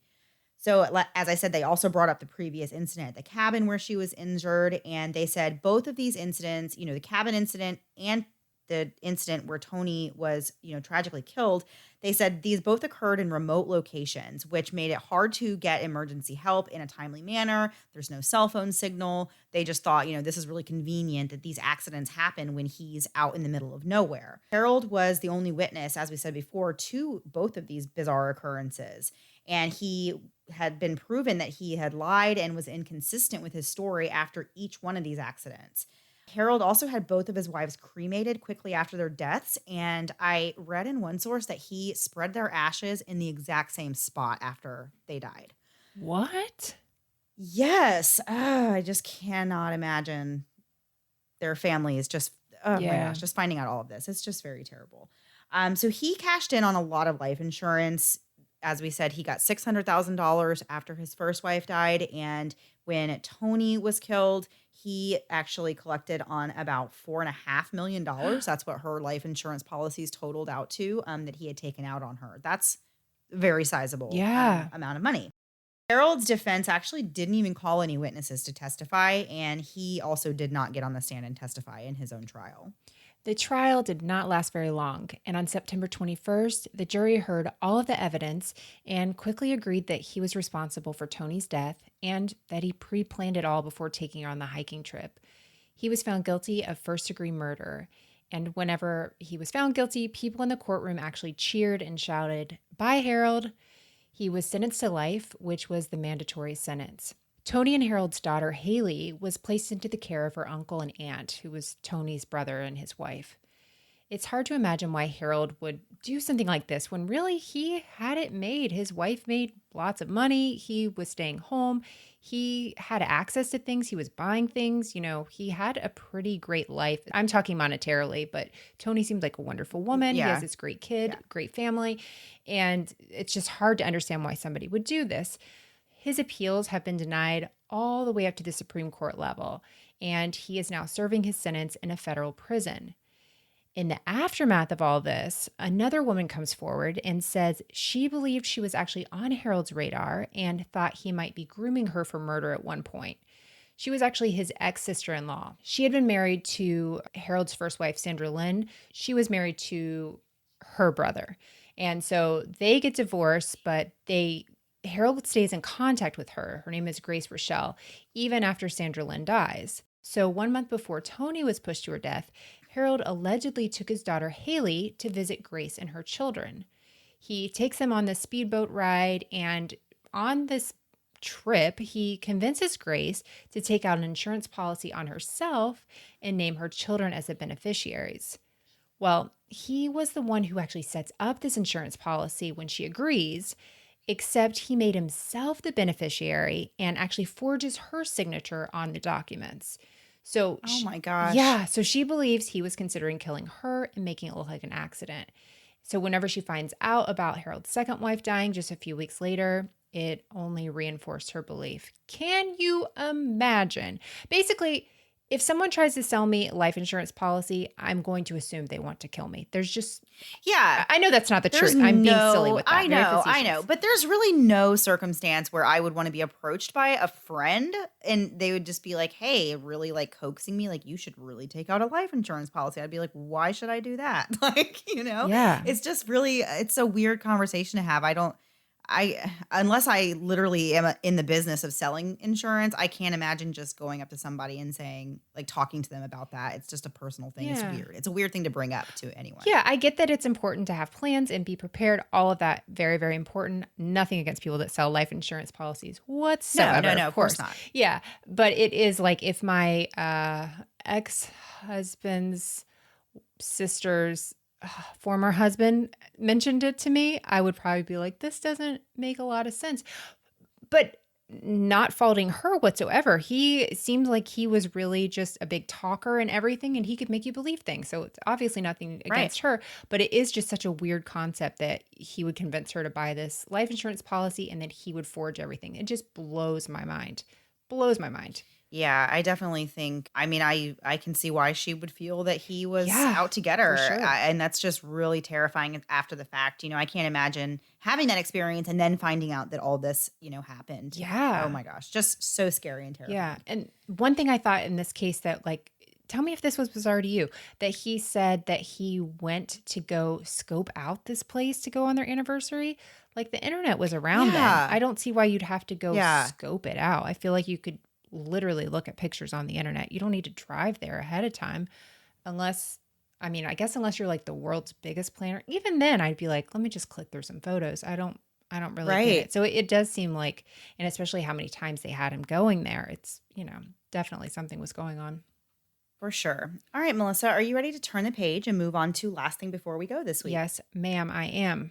Speaker 2: So as I said, they also brought up the previous incident at the cabin where she was injured. And they said both of these incidents, the cabin incident and the incident where Tony was, tragically killed, they said these both occurred in remote locations, which made it hard to get emergency help in a timely manner. There's no cell phone signal. They just thought, this is really convenient that these accidents happen when he's out in the middle of nowhere. Harold was the only witness, as we said before, to both of these bizarre occurrences. And he had been proven that he had lied and was inconsistent with his story after each one of these accidents. Harold also had both of his wives cremated quickly after their deaths, and I read in one source that he spread their ashes in the exact same spot after they died.
Speaker 3: What?
Speaker 2: Yes. I just cannot imagine their families just, my gosh, just finding out all of this. It's just very terrible. So he cashed in on a lot of life insurance. As we said, he got $600,000 after his first wife died. And when Tony was killed, he actually collected on about $4.5 million. That's what her life insurance policies totaled out to, that he had taken out on her. That's very sizable amount of money. Harold's defense actually didn't even call any witnesses to testify, and he also did not get on the stand and testify in his own trial.
Speaker 3: The trial did not last very long, and on September 21st, the jury heard all of the evidence and quickly agreed that he was responsible for Tony's death and that he pre-planned it all before taking her on the hiking trip. He was found guilty of first-degree murder, and whenever he was found guilty, people in the courtroom actually cheered and shouted, "Bye, Harold." He was sentenced to life, which was the mandatory sentence. Tony and Harold's daughter, Haley, was placed into the care of her uncle and aunt, who was Tony's brother and his wife. It's hard to imagine why Harold would do something like this when really he had it made. His wife made lots of money. He was staying home. He had access to things. He was buying things. He had a pretty great life. I'm talking monetarily, but Tony seemed like a wonderful woman.
Speaker 2: Yeah.
Speaker 3: He has this great kid, great family. And it's just hard to understand why somebody would do this. His appeals have been denied all the way up to the Supreme Court level, and he is now serving his sentence in a federal prison. In the aftermath of all this, another woman comes forward and says she believed she was actually on Harold's radar and thought he might be grooming her for murder at one point. She was actually his ex-sister-in-law. She had been married to Harold's first wife, Sandra Lynn. She was married to her brother. And so they get divorced, but Harold stays in contact with her. Her name is Grace Rochelle, even after Sandra Lynn dies. So 1 month before Tony was pushed to her death, Harold allegedly took his daughter Haley to visit Grace and her children. He takes them on this speedboat ride, and on this trip, he convinces Grace to take out an insurance policy on herself and name her children as the beneficiaries. Well, he was the one who actually sets up this insurance policy when she agrees, except he made himself the beneficiary and actually forges her signature on the documents. So,
Speaker 2: Oh my gosh.
Speaker 3: yeah, so she believes he was considering killing her and making it look like an accident. So whenever she finds out about Harold's second wife dying just a few weeks later, it only reinforced her belief. Can you imagine? Basically, if someone tries to sell me a life insurance policy, I'm going to assume they want to kill me. There's just,
Speaker 2: Yeah.
Speaker 3: I know that's not the
Speaker 2: There's
Speaker 3: truth. I'm being
Speaker 2: no,
Speaker 3: silly with that.
Speaker 2: I
Speaker 3: Very
Speaker 2: know,
Speaker 3: facetious.
Speaker 2: but there's really no circumstance where I would want to be approached by a friend and they would just be like, hey, really like coaxing me, like, you should really take out a life insurance policy. I'd be like, why should I do that? Like,
Speaker 3: Yeah.
Speaker 2: it's just really, it's a weird conversation to have. Unless I literally am in the business of selling insurance, I can't imagine just going up to somebody and saying, like, talking to them about that. It's just a personal thing. It's
Speaker 3: Yeah.
Speaker 2: weird. It's a weird thing to bring up to anyone.
Speaker 3: Yeah, I get that it's important to have plans and be prepared. All of that, very, very important. Nothing against people that sell life insurance policies whatsoever.
Speaker 2: No, of course not.
Speaker 3: Yeah, but it is like if my ex-husband's sister's former husband mentioned it to me, I would probably be like, this doesn't make a lot of sense. But not faulting her whatsoever. He seemed like he was really just a big talker and everything, and he could make you believe things. So it's obviously nothing against her, but it is just such a weird concept that he would convince her to buy this life insurance policy and then he would forge everything. It just blows my mind. Blows my mind.
Speaker 2: Yeah, I definitely think, I mean, I can see why she would feel that he was out to get her.
Speaker 3: for sure.
Speaker 2: And that's just really terrifying after the fact. I can't imagine having that experience and then finding out that all this, happened.
Speaker 3: Yeah.
Speaker 2: Oh my gosh. Just so scary and terrifying.
Speaker 3: Yeah. And one thing I thought in this case that, like, tell me if this was bizarre to you, that he said that he went to go scope out this place to go on their anniversary. Like, the internet was around then.
Speaker 2: Yeah.
Speaker 3: I don't see why you'd have to go
Speaker 2: Yeah.
Speaker 3: scope it out. I feel like you could literally look at pictures on the internet. You don't need to drive there ahead of time unless you're like the world's biggest planner. Even then I'd be like, let me just click through some photos. I don't really get
Speaker 2: Right.
Speaker 3: it. So it does seem like, and especially how many times they had him going there, it's, definitely something was going on.
Speaker 2: For sure. All right, Melissa, are you ready to turn the page and move on to last thing before we go this week?
Speaker 3: Yes, ma'am, I am.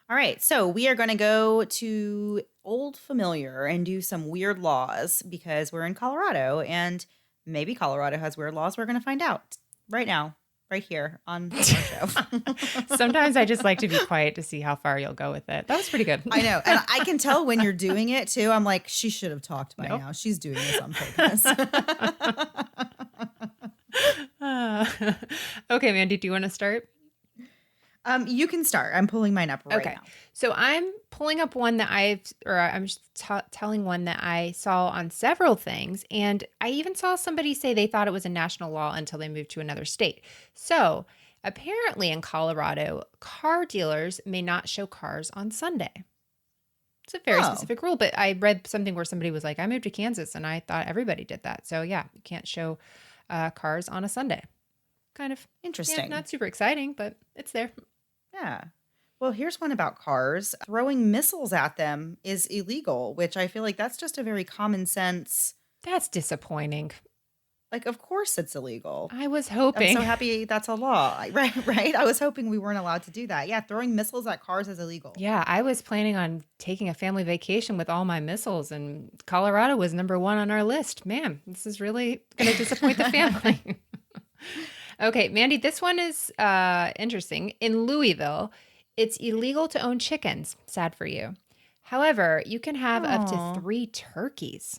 Speaker 2: All right, so we are going to go to Old Familiar and do some weird laws because we're in Colorado and maybe Colorado has weird laws. We're going to find out right now, right here on our show.
Speaker 3: Sometimes I just like to be quiet to see how far you'll go with it. That was pretty good.
Speaker 2: I know. And I can tell when you're doing it too. I'm like, she should have talked by
Speaker 3: Nope.
Speaker 2: now. She's doing this on purpose.
Speaker 3: Okay, Mandy, do you want to start?
Speaker 2: You can start. I'm pulling mine up right now.
Speaker 3: So I'm pulling up one that I'm just telling one that I saw on several things. And I even saw somebody say they thought it was a national law until they moved to another state. So apparently in Colorado, car dealers may not show cars on Sunday. It's a very specific rule, but I read something where somebody was like, I moved to Kansas and I thought everybody did that. So yeah, you can't show cars on a Sunday. Kind of
Speaker 2: Interesting.
Speaker 3: not super exciting, but it's there.
Speaker 2: Yeah. Well, here's one about cars. Throwing missiles at them is illegal, which I feel like that's just a very common sense.
Speaker 3: That's disappointing.
Speaker 2: Like, of course it's illegal.
Speaker 3: I was
Speaker 2: I'm
Speaker 3: hoping.
Speaker 2: so happy that's a law. Right? I was hoping we weren't allowed to do that. Yeah, throwing missiles at cars is illegal.
Speaker 3: Yeah, I was planning on taking a family vacation with all my missiles, and Colorado was number one on our list. Man, this is really going to disappoint the family. Okay, Mandy, this one is interesting. In Louisville, it's illegal to own chickens. Sad for you. However, you can have up
Speaker 2: Aw.
Speaker 3: to 3 turkeys.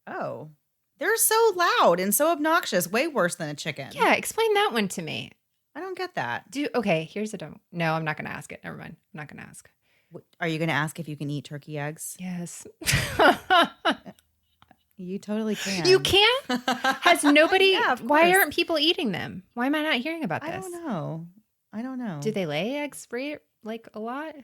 Speaker 2: Oh, They're so loud and so obnoxious, way worse than a chicken.
Speaker 3: Yeah, explain that one to me.
Speaker 2: I don't get that.
Speaker 3: Okay, here's a dumb. No, I'm not going to ask it. Never mind. I'm not going to ask.
Speaker 2: Are you going to ask if you can eat turkey eggs?
Speaker 3: Yes.
Speaker 2: You totally can.
Speaker 3: You can? Has nobody?
Speaker 2: Yeah, of
Speaker 3: why
Speaker 2: course.
Speaker 3: aren't people eating them? Why am I not hearing about this?
Speaker 2: I don't know.
Speaker 3: Do they lay eggs like a lot?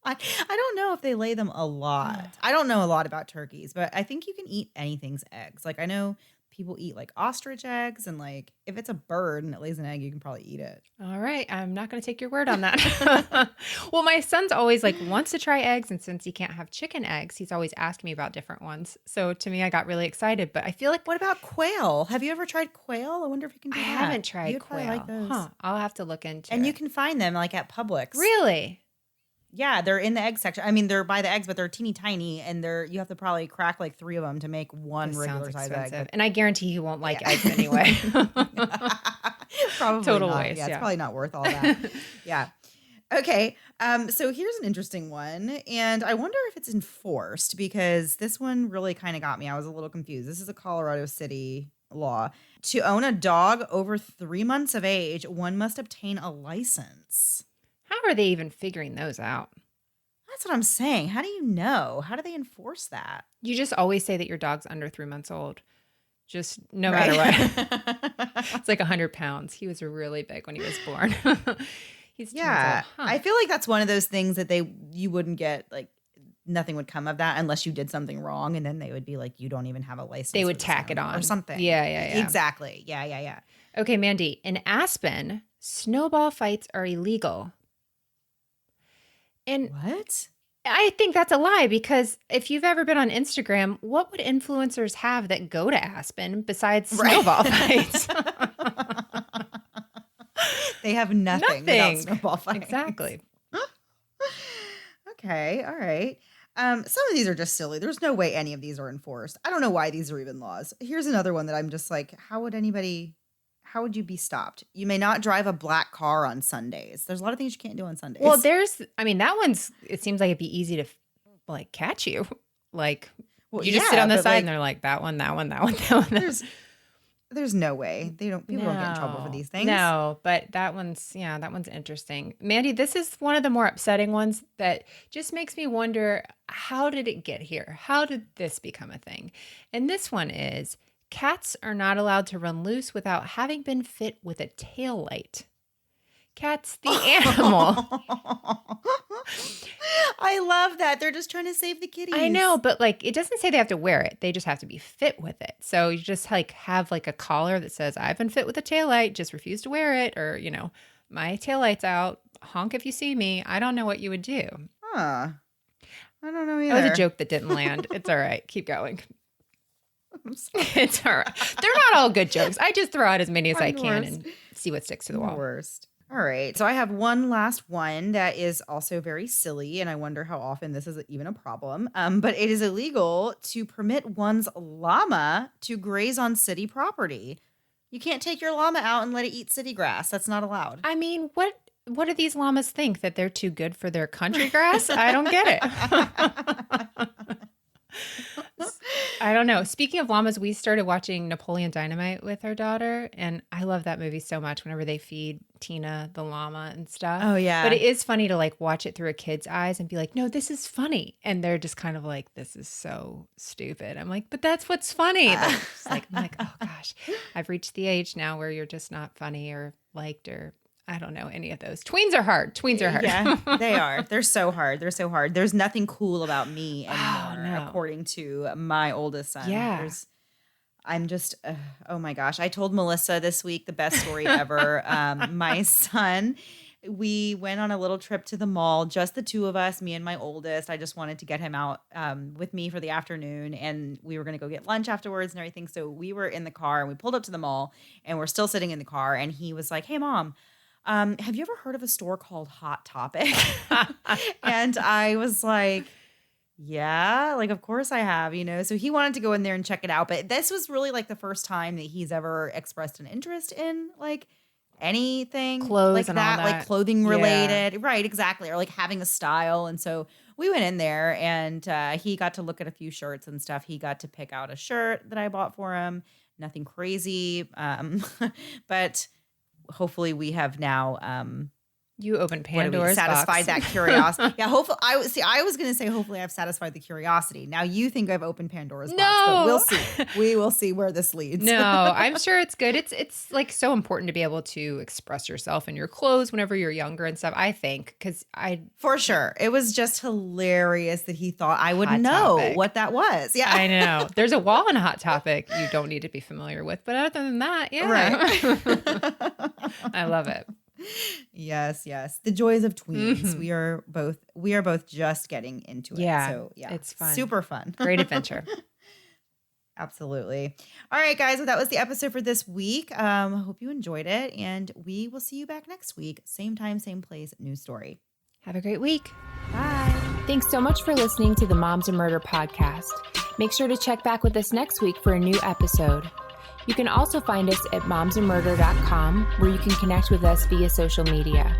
Speaker 2: I don't know if they lay them a lot. I don't know a lot about turkeys, but I think you can eat anything's eggs. Like I know people eat like ostrich eggs, and like if it's a bird and it lays an egg, you can probably eat it.
Speaker 3: All right. I'm not going to take your word on that. Well, my son's always like wants to try eggs. And since he can't have chicken eggs, he's always asked me about different ones. So to me, I got really excited. But I feel like
Speaker 2: What about quail? Have you ever tried quail? I wonder if you can do
Speaker 3: I
Speaker 2: that.
Speaker 3: haven't tried
Speaker 2: You'd probably
Speaker 3: quail.
Speaker 2: like those.
Speaker 3: Huh. I'll have to look into
Speaker 2: And
Speaker 3: it.
Speaker 2: you can find them like at Publix.
Speaker 3: Really?
Speaker 2: Yeah, they're in the egg section. I mean, they're by the eggs, but they're teeny tiny, and you have to probably crack like 3 of them to make one
Speaker 3: This
Speaker 2: regular
Speaker 3: sounds
Speaker 2: size
Speaker 3: expensive.
Speaker 2: egg.
Speaker 3: And I guarantee he won't like
Speaker 2: Yeah.
Speaker 3: eggs anyway.
Speaker 2: Probably
Speaker 3: Total
Speaker 2: not.
Speaker 3: waste,
Speaker 2: Yeah, it's
Speaker 3: yeah.
Speaker 2: probably not worth all that. Yeah. Okay. So here's an interesting one, and I wonder if it's enforced because this one really kind of got me. I was a little confused. This is a Colorado City law. To own a dog over 3 months of age, one must obtain a license.
Speaker 3: How are they even figuring those out?
Speaker 2: That's what I'm saying. How do you know? How do they enforce that?
Speaker 3: You just always say that your dog's under 3 months old. Just no
Speaker 2: Right.
Speaker 3: matter what. It's like 100 pounds. He was really big when he was born. He's 2 months
Speaker 2: Yeah.
Speaker 3: old. Huh.
Speaker 2: I feel like that's one of those things that you wouldn't get, like, nothing would come of that unless you did something wrong, and then they would be like, you don't even have a license.
Speaker 3: They
Speaker 2: for
Speaker 3: would
Speaker 2: this
Speaker 3: tack it
Speaker 2: animal
Speaker 3: on.
Speaker 2: or something.
Speaker 3: Yeah.
Speaker 2: Exactly. Yeah.
Speaker 3: Okay, Mandy, in Aspen, snowball fights are illegal. And
Speaker 2: What?
Speaker 3: I think that's a lie because if you've ever been on Instagram, what would influencers have that go to Aspen besides snowball fights?
Speaker 2: They have nothing without snowball fights.
Speaker 3: Exactly.
Speaker 2: Okay. All right. Some of these are just silly. There's no way any of these are enforced. I don't know why these are even laws. Here's another one that I'm just like, how would you be stopped? You may not drive a black car on Sundays. There's a lot of things you can't do on Sundays.
Speaker 3: Well, that one's, it seems like it'd be easy to like catch you. Like you just sit on the side and they're like that one.
Speaker 2: There's no way. People don't get in trouble for these things.
Speaker 3: No, but that one's interesting. Mandy, this is one of the more upsetting ones that just makes me wonder, how did it get here? How did this become a thing? And this one is, cats are not allowed to run loose without having been fit with a tail light. Cats, the animal.
Speaker 2: I love that. They're just trying to save the kitties.
Speaker 3: I know, but like it doesn't say they have to wear it. They just have to be fit with it. So you just like have like a collar that says, I've been fit with a tail light, just refuse to wear it. Or, my tail light's out. Honk if you see me. I don't know what you would do.
Speaker 2: Huh. I don't know either.
Speaker 3: That was a joke that didn't land. It's all right. Keep going.
Speaker 2: I'm sorry.
Speaker 3: It's all right. They're not all good jokes. I just throw out as many as I
Speaker 2: I'm the
Speaker 3: can
Speaker 2: worst.
Speaker 3: and see what sticks to the
Speaker 2: The
Speaker 3: wall.
Speaker 2: worst. All right. So I have one last one that is also very silly, and I wonder how often this is even a problem. But it is illegal to permit one's llama to graze on city property. You can't take your llama out and let it eat city grass. That's not allowed.
Speaker 3: I mean, what do these llamas think? That they're too good for their country grass? I don't get it. I don't know. Speaking of llamas, we started watching Napoleon Dynamite with our daughter, and I love that movie so much whenever they feed Tina the llama and stuff.
Speaker 2: Oh, yeah.
Speaker 3: But it is funny to like watch it through a kid's eyes and be like, no, this is funny. And they're just kind of like, this is so stupid. I'm like, but that's what's funny. I'm like, oh gosh, I've reached the age now where you're just not funny or liked or I don't know any of those. Tweens are hard.
Speaker 2: Yeah, they are. They're so hard. There's nothing cool about me anymore,
Speaker 3: no.
Speaker 2: according to my oldest son.
Speaker 3: Yeah.
Speaker 2: I'm just, oh my gosh. I told Melissa this week the best story ever. My son, we went on a little trip to the mall, just the two of us, me and my oldest. I just wanted to get him out with me for the afternoon, and we were going to go get lunch afterwards and everything. So we were in the car, and we pulled up to the mall, and we're still sitting in the car, and he was like, hey, Mom, have you ever heard of a store called Hot Topic? And I was like, yeah, like, of course I have, So he wanted to go in there and check it out. But this was really like the first time that he's ever expressed an interest in like anything
Speaker 3: Clothes
Speaker 2: like
Speaker 3: and all
Speaker 2: that,
Speaker 3: that.
Speaker 2: like clothing related. Right, exactly. Or like having a style. And so we went in there and he got to look at a few shirts and stuff. He got to pick out a shirt that I bought for him. Nothing crazy. But hopefully we have now
Speaker 3: You opened Pandora's
Speaker 2: satisfied
Speaker 3: box.
Speaker 2: that curiosity. Yeah, hopefully I was going to say hopefully I've satisfied the curiosity. Now you think I've opened Pandora's box, but we'll see. We will see where this leads.
Speaker 3: No, I'm sure it's good. It's like so important to be able to express yourself in your clothes whenever you're younger and stuff, I think, because
Speaker 2: for sure. It was just hilarious that he thought I would
Speaker 3: Hot
Speaker 2: know
Speaker 3: Topic.
Speaker 2: what that was. Yeah.
Speaker 3: I know. There's a wall in a Hot Topic you don't need to be familiar with, but other than that, yeah.
Speaker 2: Right.
Speaker 3: I love it.
Speaker 2: Yes. The joys of tweens.
Speaker 3: Mhm.
Speaker 2: We are both just getting into it.
Speaker 3: Yeah,
Speaker 2: So yeah.
Speaker 3: it's fun.
Speaker 2: Super fun.
Speaker 3: Great adventure.
Speaker 2: Absolutely. All right, guys. Well, that was the episode for this week. Hope you enjoyed it. And we will see you back next week. Same time, same place, new story.
Speaker 3: Have a great week.
Speaker 2: Bye.
Speaker 3: Thanks so much for listening to the Moms and Murder podcast. Make sure to check back with us next week for a new episode. You can also find us at momsandmurder.com, where you can connect with us via social media.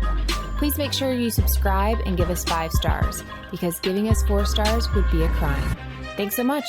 Speaker 3: Please make sure you subscribe and give us 5 stars, because giving us 4 stars would be a crime. Thanks so much.